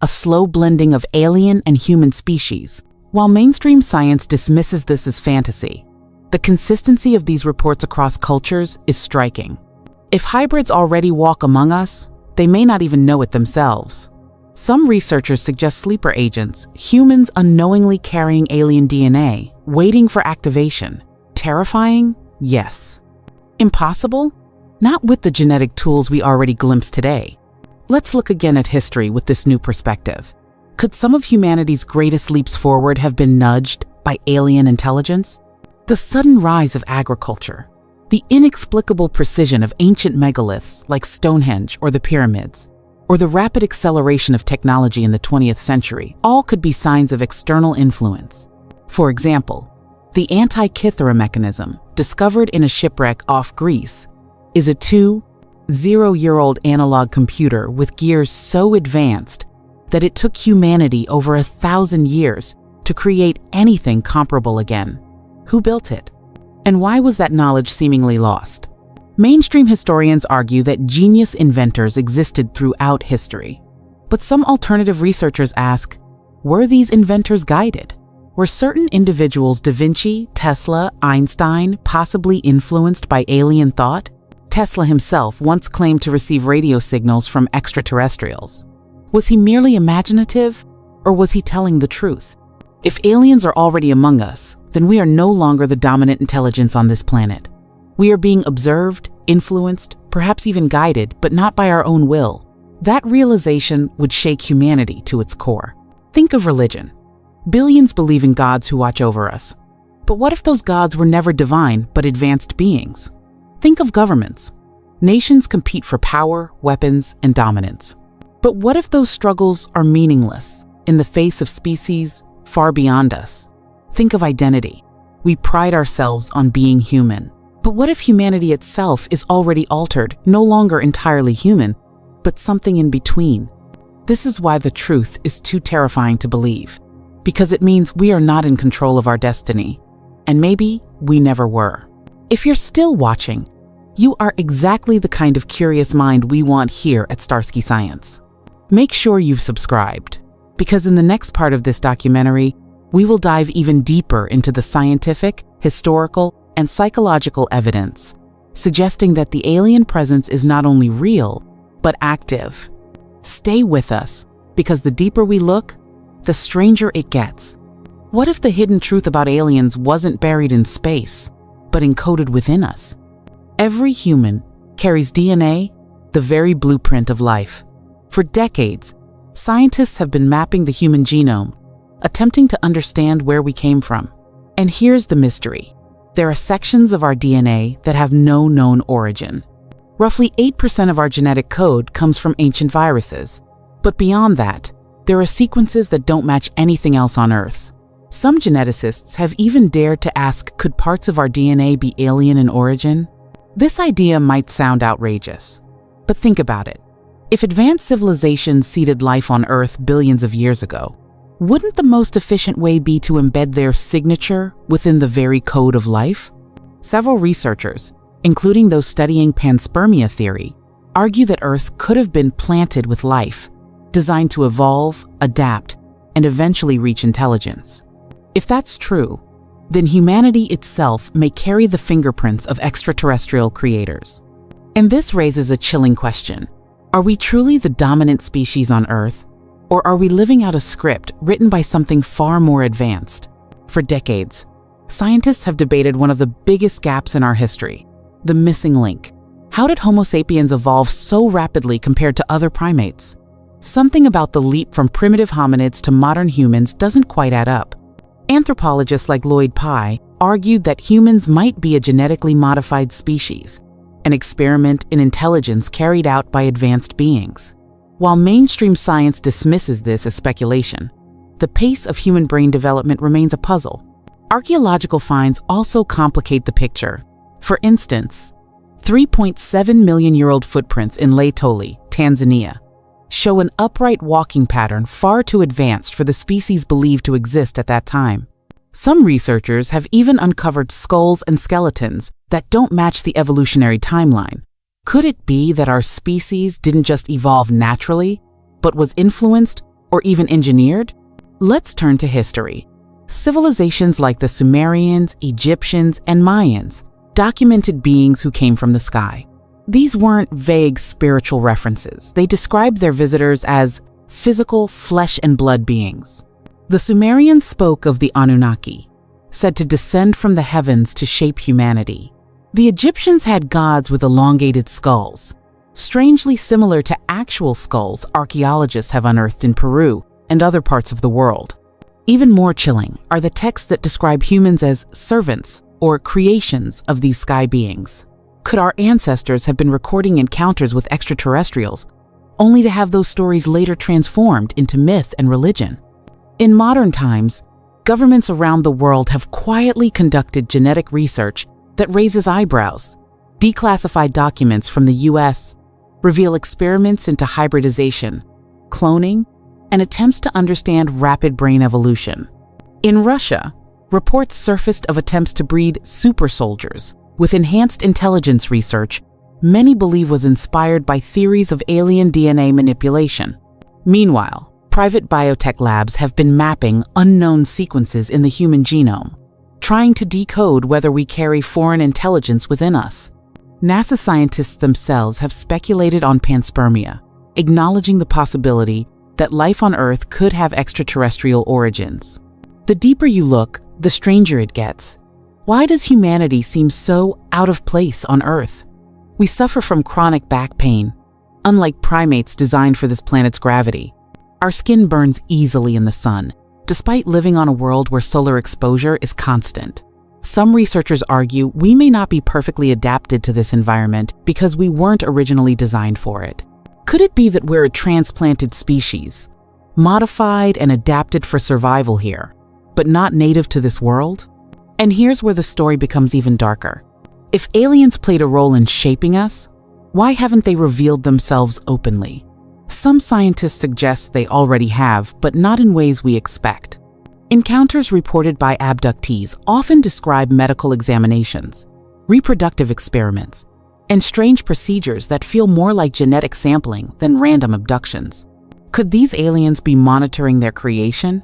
a slow blending of alien and human species. While mainstream science dismisses this as fantasy, the consistency of these reports across cultures is striking. If hybrids already walk among us, they may not even know it themselves. Some researchers suggest sleeper agents, humans unknowingly carrying alien DNA, waiting for activation. Terrifying? Yes. Impossible? Not with the genetic tools we already glimpse today. Let's look again at history with this new perspective. Could some of humanity's greatest leaps forward have been nudged by alien intelligence? The sudden rise of agriculture, the inexplicable precision of ancient megaliths like Stonehenge or the pyramids, or the rapid acceleration of technology in the 20th century, all could be signs of external influence. For example, the Antikythera mechanism, discovered in a shipwreck off Greece, is a 2,000-year-old analog computer with gears so advanced that it took humanity over 1,000 years to create anything comparable again. Who built it? And why was that knowledge seemingly lost? Mainstream historians argue that genius inventors existed throughout history. But some alternative researchers ask, were these inventors guided? Were certain individuals, Da Vinci, Tesla, Einstein, possibly influenced by alien thought? Tesla himself once claimed to receive radio signals from extraterrestrials. Was he merely imaginative, or was he telling the truth? If aliens are already among us, then we are no longer the dominant intelligence on this planet. We are being observed, influenced, perhaps even guided, but not by our own will. That realization would shake humanity to its core. Think of religion. Billions believe in gods who watch over us. But what if those gods were never divine, but advanced beings? Think of governments. Nations compete for power, weapons, and dominance. But what if those struggles are meaningless in the face of species far beyond us? Think of identity. We pride ourselves on being human. But what if humanity itself is already altered, no longer entirely human, but something in between? This is why the truth is too terrifying to believe, because it means we are not in control of our destiny, and maybe we never were. If you're still watching, you are exactly the kind of curious mind we want here at Starsky Science. Make sure you've subscribed, because in the next part of this documentary, we will dive even deeper into the scientific, historical, and psychological evidence, suggesting that the alien presence is not only real, but active. Stay with us, because the deeper we look, the stranger it gets. What if the hidden truth about aliens wasn't buried in space, but encoded within us? Every human carries DNA, the very blueprint of life. For decades, scientists have been mapping the human genome, attempting to understand where we came from. And here's the mystery. There are sections of our DNA that have no known origin. Roughly 8% of our genetic code comes from ancient viruses. But beyond that, there are sequences that don't match anything else on Earth. Some geneticists have even dared to ask, could parts of our DNA be alien in origin? This idea might sound outrageous, but think about it. If advanced civilizations seeded life on Earth billions of years ago, wouldn't the most efficient way be to embed their signature within the very code of life? Several researchers, including those studying panspermia theory, argue that Earth could have been planted with life, designed to evolve, adapt, and eventually reach intelligence. If that's true, then humanity itself may carry the fingerprints of extraterrestrial creators. And this raises a chilling question. Are we truly the dominant species on Earth? Or are we living out a script written by something far more advanced? For decades, scientists have debated one of the biggest gaps in our history, the missing link. How did Homo sapiens evolve so rapidly compared to other primates? Something about the leap from primitive hominids to modern humans doesn't quite add up. Anthropologists like Lloyd Pye argued that humans might be a genetically modified species, an experiment in intelligence carried out by advanced beings. While mainstream science dismisses this as speculation, the pace of human brain development remains a puzzle. Archaeological finds also complicate the picture. For instance, 3.7 million-year-old footprints in Laetoli, Tanzania, show an upright walking pattern far too advanced for the species believed to exist at that time. Some researchers have even uncovered skulls and skeletons that don't match the evolutionary timeline. Could it be that our species didn't just evolve naturally, but was influenced or even engineered? Let's turn to history. Civilizations like the Sumerians, Egyptians, and Mayans documented beings who came from the sky. These weren't vague spiritual references. They described their visitors as physical flesh and blood beings. The Sumerians spoke of the Anunnaki, said to descend from the heavens to shape humanity. The Egyptians had gods with elongated skulls, strangely similar to actual skulls archaeologists have unearthed in Peru and other parts of the world. Even more chilling are the texts that describe humans as servants or creations of these sky beings. Could our ancestors have been recording encounters with extraterrestrials, only to have those stories later transformed into myth and religion? In modern times, governments around the world have quietly conducted genetic research that raises eyebrows. Declassified documents from the US reveal experiments into hybridization, cloning, and attempts to understand rapid brain evolution. In Russia, reports surfaced of attempts to breed super soldiers with enhanced intelligence research many believe was inspired by theories of alien DNA manipulation. Meanwhile, private biotech labs have been mapping unknown sequences in the human genome, trying to decode whether we carry foreign intelligence within us. NASA scientists themselves have speculated on panspermia, acknowledging the possibility that life on Earth could have extraterrestrial origins. The deeper you look, the stranger it gets. Why does humanity seem so out of place on Earth? We suffer from chronic back pain, unlike primates designed for this planet's gravity. Our skin burns easily in the sun, despite living on a world where solar exposure is constant. Some researchers argue we may not be perfectly adapted to this environment because we weren't originally designed for it. Could it be that we're a transplanted species, modified and adapted for survival here, but not native to this world? And here's where the story becomes even darker. If aliens played a role in shaping us, why haven't they revealed themselves openly? Some scientists suggest they already have, but not in ways we expect. Encounters reported by abductees often describe medical examinations, reproductive experiments, and strange procedures that feel more like genetic sampling than random abductions. Could these aliens be monitoring their creation,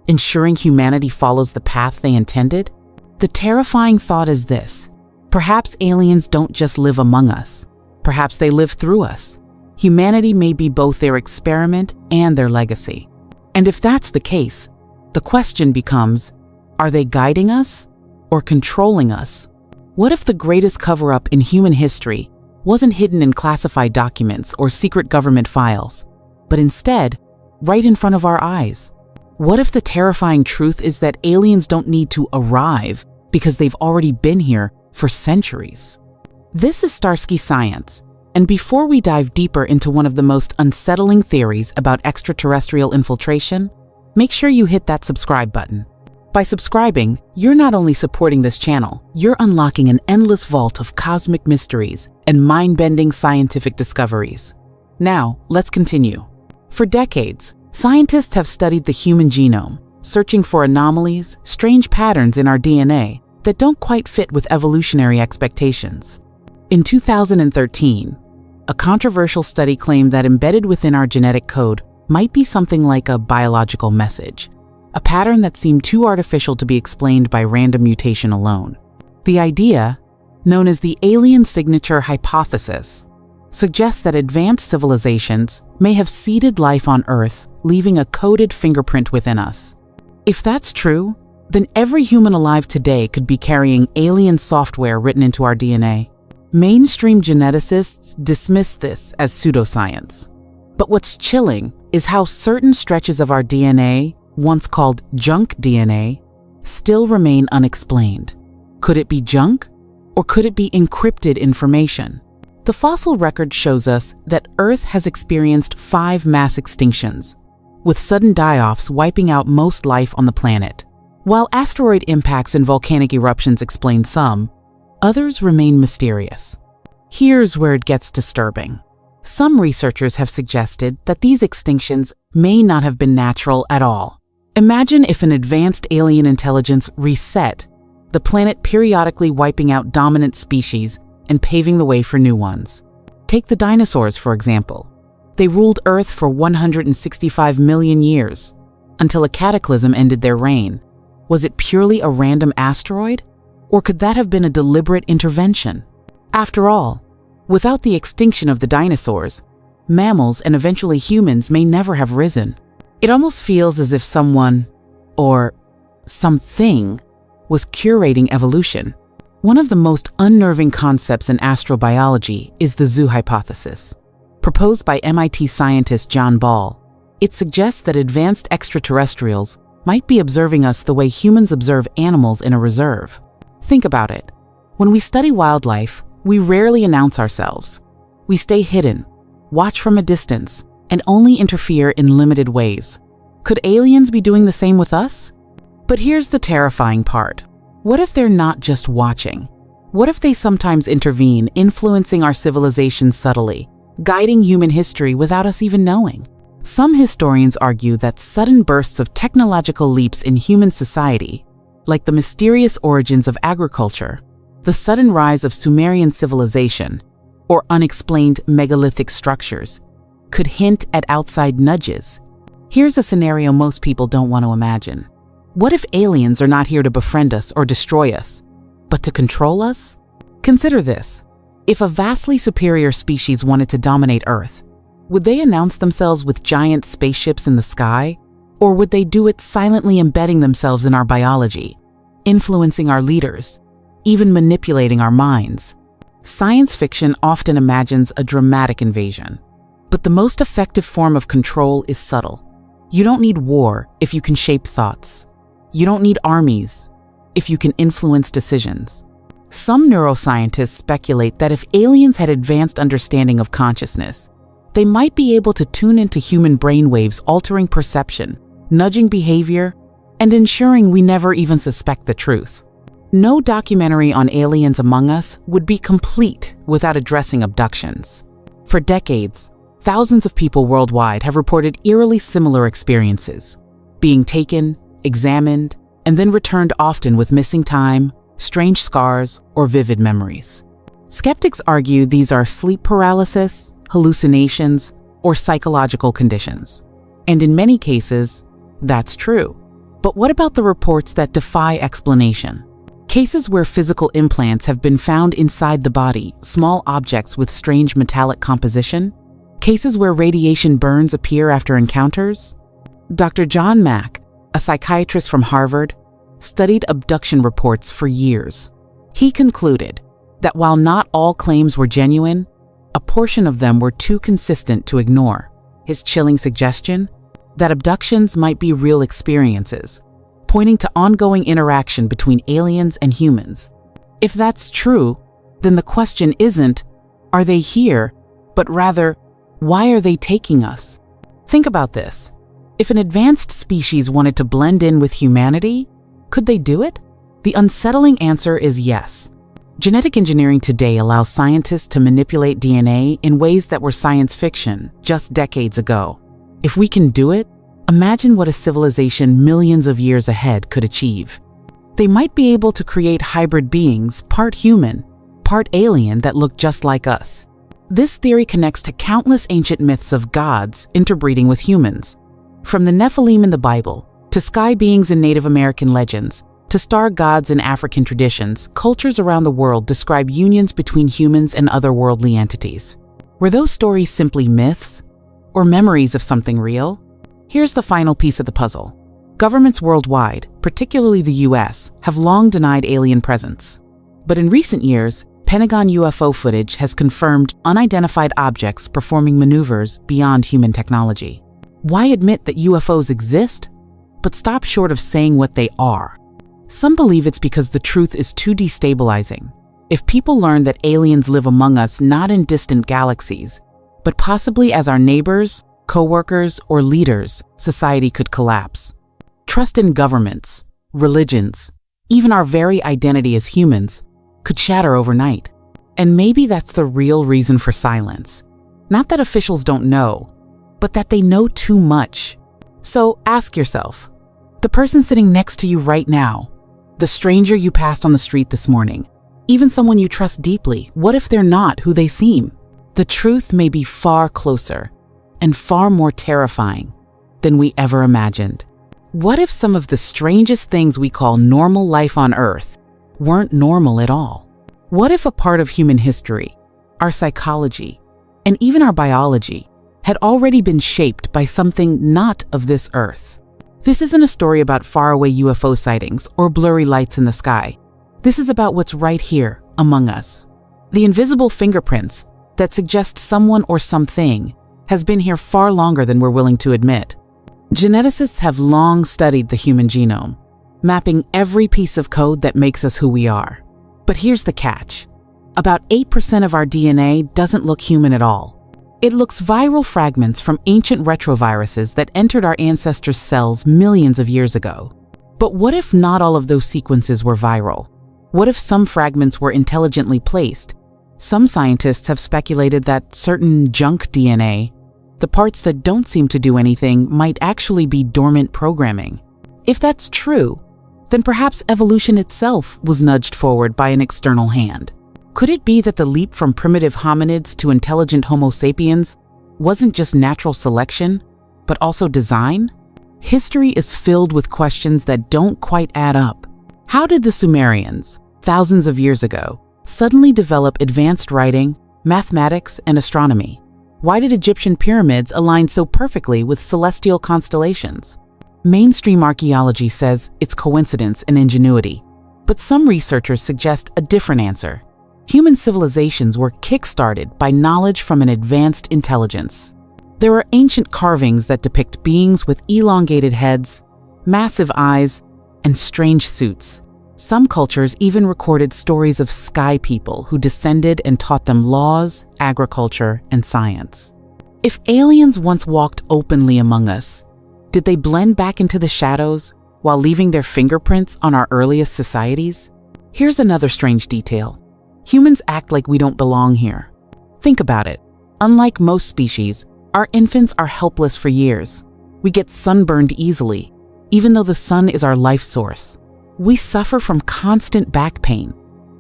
ensuring humanity follows the path they intended? The terrifying thought is this: perhaps aliens don't just live among us. Perhaps they live through us. Humanity may be both their experiment and their legacy. And if that's the case, the question becomes, are they guiding us or controlling us? What if the greatest cover-up in human history wasn't hidden in classified documents or secret government files, but instead, right in front of our eyes? What if the terrifying truth is that aliens don't need to arrive because they've already been here for centuries? This is Starsky Science, and before we dive deeper into one of the most unsettling theories about extraterrestrial infiltration, make sure you hit that subscribe button. By subscribing, you're not only supporting this channel, you're unlocking an endless vault of cosmic mysteries and mind-bending scientific discoveries. Now, let's continue. For decades, scientists have studied the human genome, searching for anomalies, strange patterns in our DNA that don't quite fit with evolutionary expectations. In 2013, a controversial study claimed that embedded within our genetic code might be something like a biological message, a pattern that seemed too artificial to be explained by random mutation alone. The idea, known as the alien signature hypothesis, suggests that advanced civilizations may have seeded life on Earth, leaving a coded fingerprint within us. If that's true, then every human alive today could be carrying alien software written into our DNA. Mainstream geneticists dismiss this as pseudoscience. But what's chilling is how certain stretches of our DNA, once called junk DNA, still remain unexplained. Could it be junk? Or could it be encrypted information? The fossil record shows us that Earth has experienced 5 mass extinctions, with sudden die-offs wiping out most life on the planet. While asteroid impacts and volcanic eruptions explain some, others remain mysterious. Here's where it gets disturbing. Some researchers have suggested that these extinctions may not have been natural at all. Imagine if an advanced alien intelligence reset the planet, periodically wiping out dominant species and paving the way for new ones. Take the dinosaurs, for example. They ruled Earth for 165 million years, until a cataclysm ended their reign. Was it purely a random asteroid? Or could that have been a deliberate intervention? After all, without the extinction of the dinosaurs, mammals and eventually humans may never have risen. It almost feels as if someone, or something, was curating evolution. One of the most unnerving concepts in astrobiology is the zoo hypothesis. Proposed by MIT scientist John Ball, it suggests that advanced extraterrestrials might be observing us the way humans observe animals in a reserve. Think about it. When we study wildlife, we rarely announce ourselves. We stay hidden, watch from a distance, and only interfere in limited ways. Could aliens be doing the same with us? But here's the terrifying part. What if they're not just watching? What if they sometimes intervene, influencing our civilization subtly, guiding human history without us even knowing? Some historians argue that sudden bursts of technological leaps in human society, like the mysterious origins of agriculture, the sudden rise of Sumerian civilization, or unexplained megalithic structures could hint at outside nudges. Here's a scenario most people don't want to imagine. What if aliens are not here to befriend us or destroy us, but to control us? Consider this. If a vastly superior species wanted to dominate Earth, would they announce themselves with giant spaceships in the sky? Or would they do it silently embedding themselves in our biology, influencing our leaders, even manipulating our minds? Science fiction often imagines a dramatic invasion, but the most effective form of control is subtle. You don't need war if you can shape thoughts. You don't need armies if you can influence decisions. Some neuroscientists speculate that if aliens had advanced understanding of consciousness, they might be able to tune into human brainwaves, altering perception, nudging behavior, and ensuring we never even suspect the truth. No documentary on aliens among us would be complete without addressing abductions. For decades, thousands of people worldwide have reported eerily similar experiences, being taken, examined, and then returned, often with missing time, strange scars, or vivid memories. Skeptics argue these are sleep paralysis, hallucinations, or psychological conditions. And in many cases, that's true. But what about the reports that defy explanation? Cases where physical implants have been found inside the body, small objects with strange metallic composition? Cases where radiation burns appear after encounters? Dr. John Mack, a psychiatrist from Harvard, studied abduction reports for years. He concluded that while not all claims were genuine, a portion of them were too consistent to ignore. His chilling suggestion that abductions might be real experiences, pointing to ongoing interaction between aliens and humans. If that's true, then the question isn't, are they here, but rather, why are they taking us? Think about this. If an advanced species wanted to blend in with humanity, could they do it? The unsettling answer is yes. Genetic engineering today allows scientists to manipulate DNA in ways that were science fiction just decades ago. If we can do it, imagine what a civilization millions of years ahead could achieve. They might be able to create hybrid beings, part human, part alien, that look just like us. This theory connects to countless ancient myths of gods interbreeding with humans. From the Nephilim in the Bible, to sky beings in Native American legends, to star gods in African traditions, cultures around the world describe unions between humans and otherworldly entities. Were those stories simply myths, or memories of something real? Here's the final piece of the puzzle. Governments worldwide, particularly the US, have long denied alien presence. But in recent years, Pentagon UFO footage has confirmed unidentified objects performing maneuvers beyond human technology. Why admit that UFOs exist, but stop short of saying what they are? Some believe it's because the truth is too destabilizing. If people learn that aliens live among us not in distant galaxies, but possibly as our neighbors, co-workers, or leaders, society could collapse. Trust in governments, religions, even our very identity as humans, could shatter overnight. And maybe that's the real reason for silence. Not that officials don't know, but that they know too much. So ask yourself, the person sitting next to you right now, the stranger you passed on the street this morning, even someone you trust deeply, what if they're not who they seem? The truth may be far closer and far more terrifying than we ever imagined. What if some of the strangest things we call normal life on Earth weren't normal at all? What if a part of human history, our psychology, and even our biology had already been shaped by something not of this Earth? This isn't a story about faraway UFO sightings or blurry lights in the sky. This is about what's right here among us. The invisible fingerprints that suggest someone or something has been here far longer than we're willing to admit. Geneticists have long studied the human genome, mapping every piece of code that makes us who we are. But here's the catch. About 8% of our DNA doesn't look human at all. It looks viral fragments from ancient retroviruses that entered our ancestors' cells millions of years ago. But what if not all of those sequences were viral? What if some fragments were intelligently placed? Some scientists have speculated that certain junk DNA, the parts that don't seem to do anything, might actually be dormant programming. If that's true, then perhaps evolution itself was nudged forward by an external hand. Could it be that the leap from primitive hominids to intelligent Homo sapiens wasn't just natural selection, but also design? History is filled with questions that don't quite add up. How did the Sumerians, thousands of years ago, suddenly develop advanced writing, mathematics, and astronomy? Why did Egyptian pyramids align so perfectly with celestial constellations? Mainstream archaeology says it's coincidence and ingenuity, but some researchers suggest a different answer. Human civilizations were kick-started by knowledge from an advanced intelligence. There are ancient carvings that depict beings with elongated heads, massive eyes, and strange suits. Some cultures even recorded stories of sky people who descended and taught them laws, agriculture, and science. If aliens once walked openly among us, did they blend back into the shadows while leaving their fingerprints on our earliest societies? Here's another strange detail. Humans act like we don't belong here. Think about it. Unlike most species, our infants are helpless for years. We get sunburned easily, even though the sun is our life source. We suffer from constant back pain,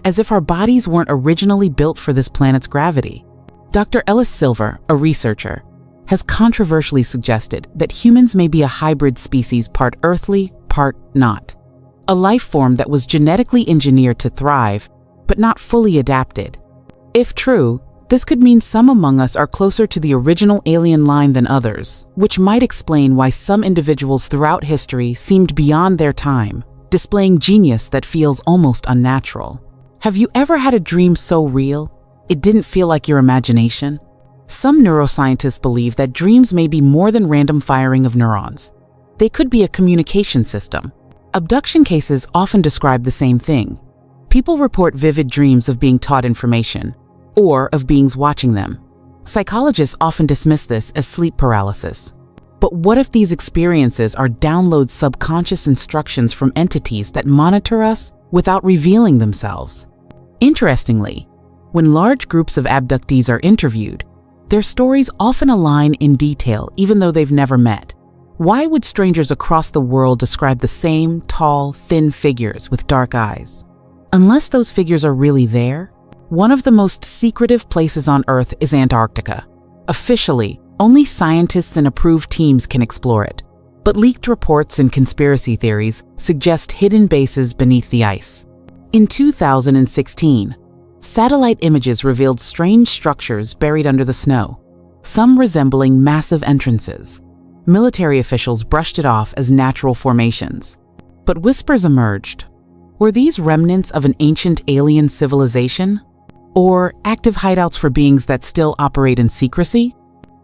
as if our bodies weren't originally built for this planet's gravity. Dr. Ellis Silver, a researcher, has controversially suggested that humans may be a hybrid species, part earthly, part not. A life form that was genetically engineered to thrive, but not fully adapted. If true, this could mean some among us are closer to the original alien line than others, which might explain why some individuals throughout history seemed beyond their time, displaying genius that feels almost unnatural. Have you ever had a dream so real, it didn't feel like your imagination? Some neuroscientists believe that dreams may be more than random firing of neurons. They could be a communication system. Abduction cases often describe the same thing. People report vivid dreams of being taught information, or of beings watching them. Psychologists often dismiss this as sleep paralysis. But what if these experiences are download subconscious instructions from entities that monitor us without revealing themselves? Interestingly, when large groups of abductees are interviewed, their stories often align in detail even though they've never met. Why would strangers across the world describe the same tall, thin figures with dark eyes? Unless those figures are really there. One of the most secretive places on Earth is Antarctica. Officially, only scientists and approved teams can explore it. But leaked reports and conspiracy theories suggest hidden bases beneath the ice. In 2016, satellite images revealed strange structures buried under the snow, some resembling massive entrances. Military officials brushed it off as natural formations. But whispers emerged. Were these remnants of an ancient alien civilization? Or active hideouts for beings that still operate in secrecy?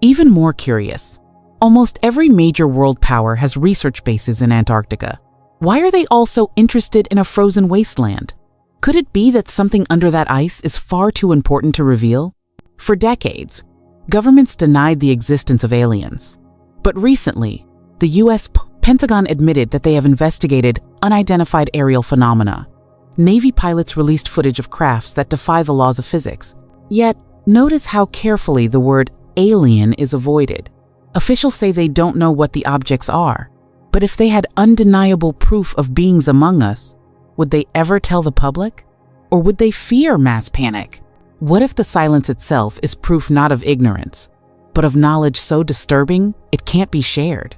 Even more curious, almost every major world power has research bases in Antarctica. Why are they all so interested in a frozen wasteland? Could it be that something under that ice is far too important to reveal? For decades, governments denied the existence of aliens. But recently, the US Pentagon admitted that they have investigated unidentified aerial phenomena. Navy pilots released footage of crafts that defy the laws of physics. Yet, notice how carefully the word alien is avoided. Officials say they don't know what the objects are, but if they had undeniable proof of beings among us, would they ever tell the public? Or would they fear mass panic? What if the silence itself is proof not of ignorance, but of knowledge so disturbing it can't be shared?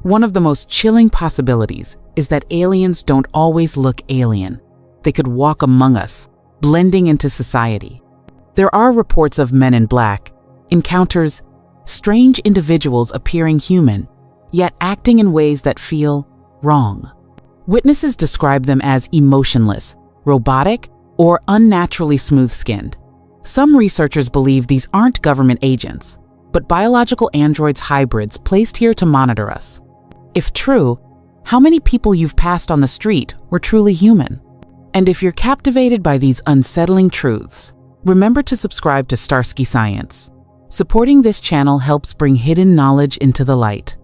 One of the most chilling possibilities is that aliens don't always look alien. They could walk among us, blending into society. There are reports of men in black, encounters, strange individuals appearing human, yet acting in ways that feel wrong. Witnesses describe them as emotionless, robotic, or unnaturally smooth-skinned. Some researchers believe these aren't government agents, but biological androids hybrids placed here to monitor us. If true, how many people you've passed on the street were truly human? And if you're captivated by these unsettling truths, remember to subscribe to Starsky Science. Supporting this channel helps bring hidden knowledge into the light.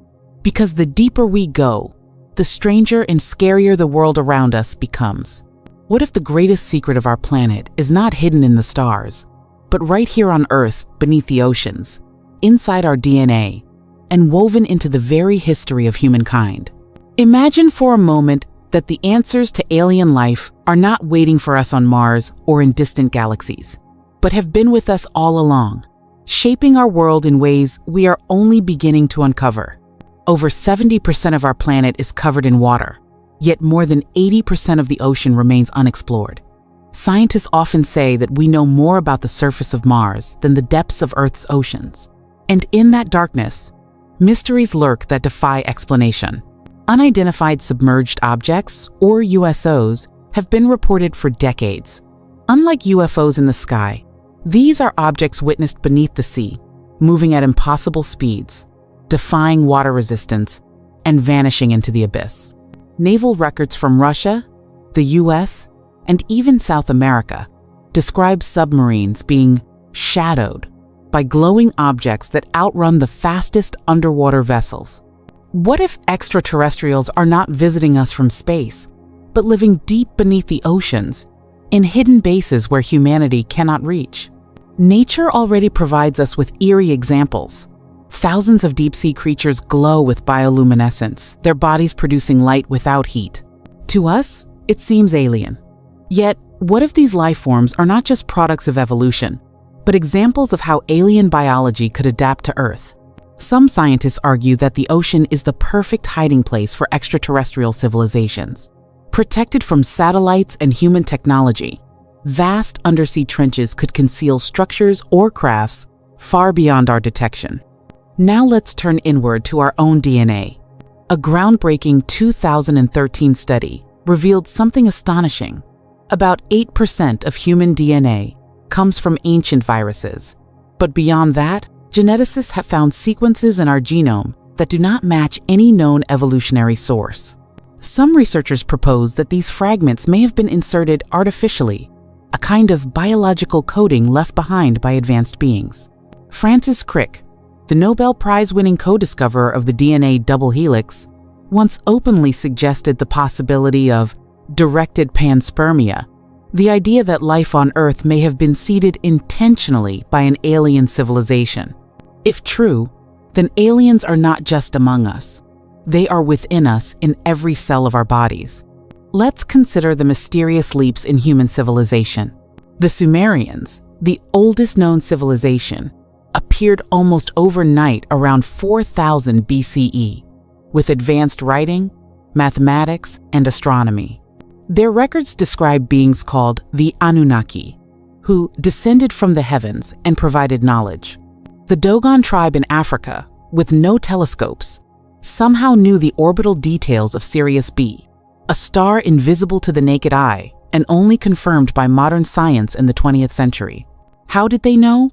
Because the deeper we go, the stranger and scarier the world around us becomes. What if the greatest secret of our planet is not hidden in the stars, but right here on Earth, beneath the oceans, inside our DNA, and woven into the very history of humankind? Imagine for a moment that the answers to alien life are not waiting for us on Mars or in distant galaxies, but have been with us all along, shaping our world in ways we are only beginning to uncover. Over 70% of our planet is covered in water, yet more than 80% of the ocean remains unexplored. Scientists often say that we know more about the surface of Mars than the depths of Earth's oceans. And in that darkness, mysteries lurk that defy explanation. Unidentified submerged objects, or USOs, have been reported for decades. Unlike UFOs in the sky, these are objects witnessed beneath the sea, moving at impossible speeds, defying water resistance, and vanishing into the abyss. Naval records from Russia, the US, and even South America describe submarines being shadowed by glowing objects that outrun the fastest underwater vessels. What if extraterrestrials are not visiting us from space, but living deep beneath the oceans, in hidden bases where humanity cannot reach? Nature already provides us with eerie examples. Thousands of deep-sea creatures glow with bioluminescence, their bodies producing light without heat. To us, it seems alien. Yet, what if these life forms are not just products of evolution, but examples of how alien biology could adapt to Earth? Some scientists argue that the ocean is the perfect hiding place for extraterrestrial civilizations. Protected from satellites and human technology, vast undersea trenches could conceal structures or crafts far beyond our detection. Now let's turn inward to our own DNA. A groundbreaking 2013 study revealed something astonishing. About 8% of human DNA comes from ancient viruses. But beyond that, geneticists have found sequences in our genome that do not match any known evolutionary source. Some researchers propose that these fragments may have been inserted artificially, a kind of biological coding left behind by advanced beings. Francis Crick, the Nobel Prize-winning co-discoverer of the DNA double helix, once openly suggested the possibility of directed panspermia, the idea that life on Earth may have been seeded intentionally by an alien civilization. If true, then aliens are not just among us. They are within us in every cell of our bodies. Let's consider the mysterious leaps in human civilization. The Sumerians, the oldest known civilization, appeared almost overnight around 4000 BCE, with advanced writing, mathematics, and astronomy. Their records describe beings called the Anunnaki, who descended from the heavens and provided knowledge. The Dogon tribe in Africa, with no telescopes, somehow knew the orbital details of Sirius B, a star invisible to the naked eye and only confirmed by modern science in the 20th century. How did they know?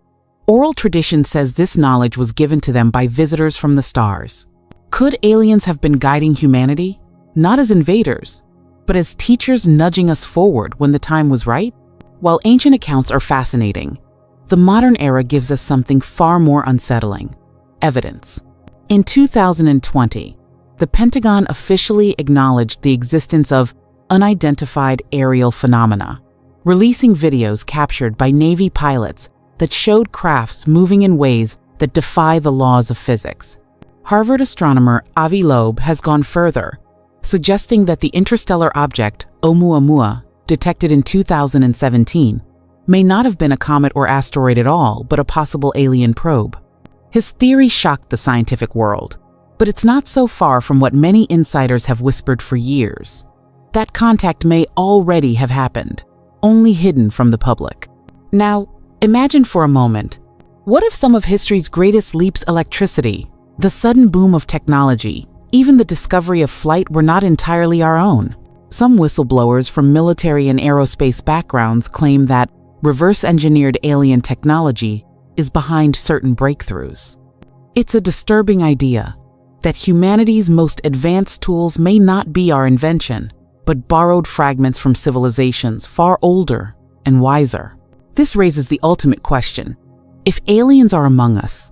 Oral tradition says this knowledge was given to them by visitors from the stars. Could aliens have been guiding humanity, not as invaders, but as teachers nudging us forward when the time was right? While ancient accounts are fascinating, the modern era gives us something far more unsettling: evidence. In 2020, the Pentagon officially acknowledged the existence of unidentified aerial phenomena, releasing videos captured by Navy pilots that showed crafts moving in ways that defy the laws of physics. Harvard astronomer Avi Loeb has gone further, suggesting that the interstellar object Oumuamua, detected in 2017, may not have been a comet or asteroid at all, but a possible alien probe. His theory shocked the scientific world, but it's not so far from what many insiders have whispered for years. That contact may already have happened, only hidden from the public. Now, imagine for a moment, what if some of history's greatest leaps, electricity, the sudden boom of technology, even the discovery of flight, were not entirely our own? Some whistleblowers from military and aerospace backgrounds claim that reverse-engineered alien technology is behind certain breakthroughs. It's a disturbing idea that humanity's most advanced tools may not be our invention, but borrowed fragments from civilizations far older and wiser. This raises the ultimate question: if aliens are among us,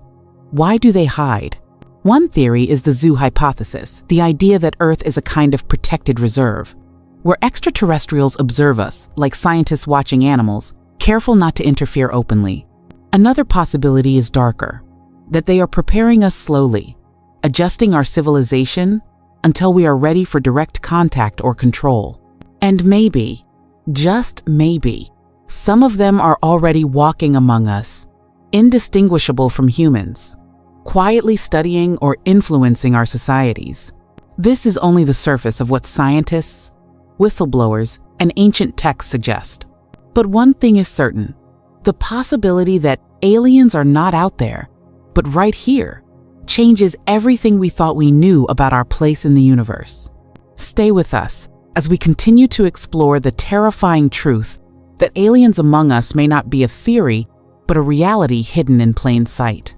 why do they hide? One theory is the zoo hypothesis, the idea that Earth is a kind of protected reserve, where extraterrestrials observe us, like scientists watching animals, careful not to interfere openly. Another possibility is darker, that they are preparing us slowly, adjusting our civilization until we are ready for direct contact or control. And maybe, just maybe, some of them are already walking among us, indistinguishable from humans, quietly studying or influencing our societies. This is only the surface of what scientists, whistleblowers, and ancient texts suggest. But one thing is certain: the possibility that aliens are not out there, but right here, changes everything we thought we knew about our place in the universe. Stay with us as we continue to explore the terrifying truth that aliens among us may not be a theory, but a reality hidden in plain sight.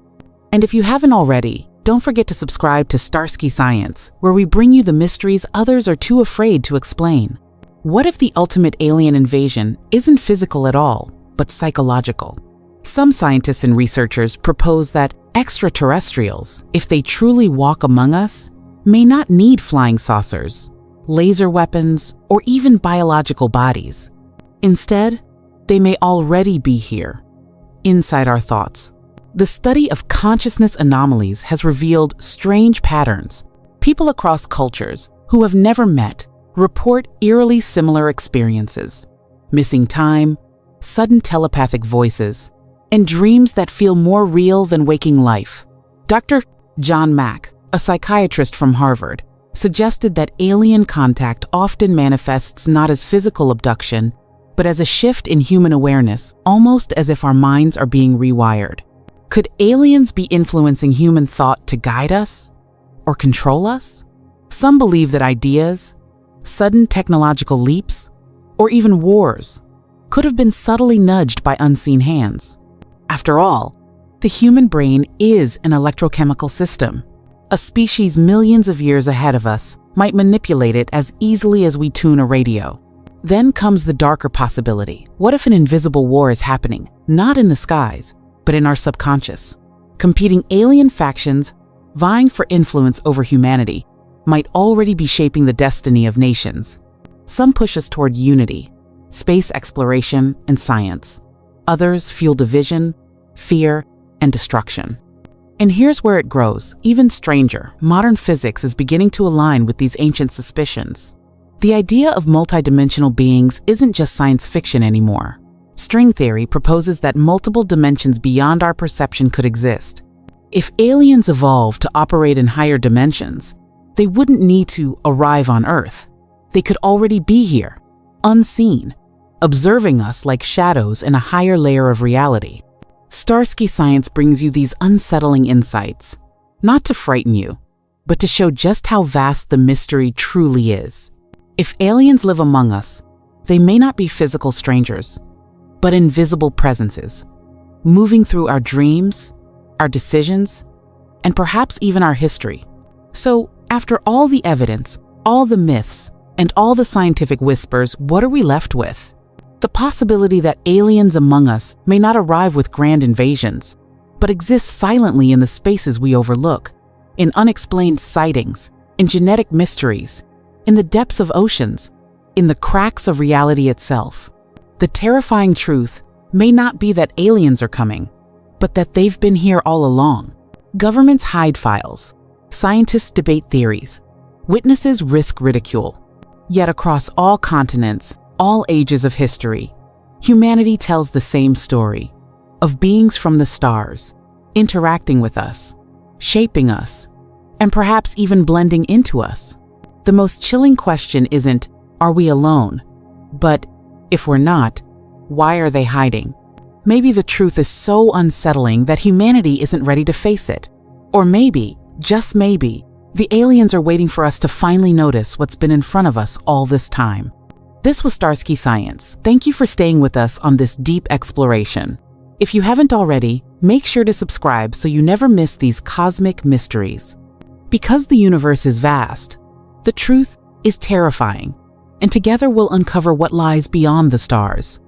And if you haven't already, don't forget to subscribe to Starsky Science, where we bring you the mysteries others are too afraid to explain. What if the ultimate alien invasion isn't physical at all, but psychological? Some scientists and researchers propose that extraterrestrials, if they truly walk among us, may not need flying saucers, laser weapons, or even biological bodies. Instead, they may already be here, inside our thoughts. The study of consciousness anomalies has revealed strange patterns. People across cultures who have never met report eerily similar experiences: missing time, sudden telepathic voices, and dreams that feel more real than waking life. Dr. John Mack, a psychiatrist from Harvard, suggested that alien contact often manifests not as physical abduction, but as a shift in human awareness, almost as if our minds are being rewired. Could aliens be influencing human thought to guide us or control us? Some believe that ideas, sudden technological leaps, or even wars could have been subtly nudged by unseen hands. After all, the human brain is an electrochemical system. A species millions of years ahead of us might manipulate it as easily as we tune a radio. Then comes the darker possibility. What if an invisible war is happening, not in the skies, but in our subconscious? Competing alien factions vying for influence over humanity might already be shaping the destiny of nations. Some push us toward unity, space exploration, and science. Others fuel division, fear, and destruction. And here's where it grows even stranger. Modern physics is beginning to align with these ancient suspicions. The idea of multidimensional beings isn't just science fiction anymore. String theory proposes that multiple dimensions beyond our perception could exist. If aliens evolved to operate in higher dimensions, they wouldn't need to arrive on Earth. They could already be here, unseen, observing us like shadows in a higher layer of reality. Starsky Science brings you these unsettling insights, not to frighten you, but to show just how vast the mystery truly is. If aliens live among us, they may not be physical strangers, but invisible presences, moving through our dreams, our decisions, and perhaps even our history. So, after all the evidence, all the myths, and all the scientific whispers, what are we left with? The possibility that aliens among us may not arrive with grand invasions, but exist silently in the spaces we overlook, in unexplained sightings, in genetic mysteries, in the depths of oceans, in the cracks of reality itself. The terrifying truth may not be that aliens are coming, but that they've been here all along. Governments hide files, scientists debate theories, witnesses risk ridicule. Yet across all continents, all ages of history, humanity tells the same story of beings from the stars, interacting with us, shaping us, and perhaps even blending into us. The most chilling question isn't, are we alone? But if we're not, why are they hiding? Maybe the truth is so unsettling that humanity isn't ready to face it. Or maybe, just maybe, the aliens are waiting for us to finally notice what's been in front of us all this time. This was Starsky Science. Thank you for staying with us on this deep exploration. If you haven't already, make sure to subscribe so you never miss these cosmic mysteries. Because the universe is vast, the truth is terrifying, and together we'll uncover what lies beyond the stars.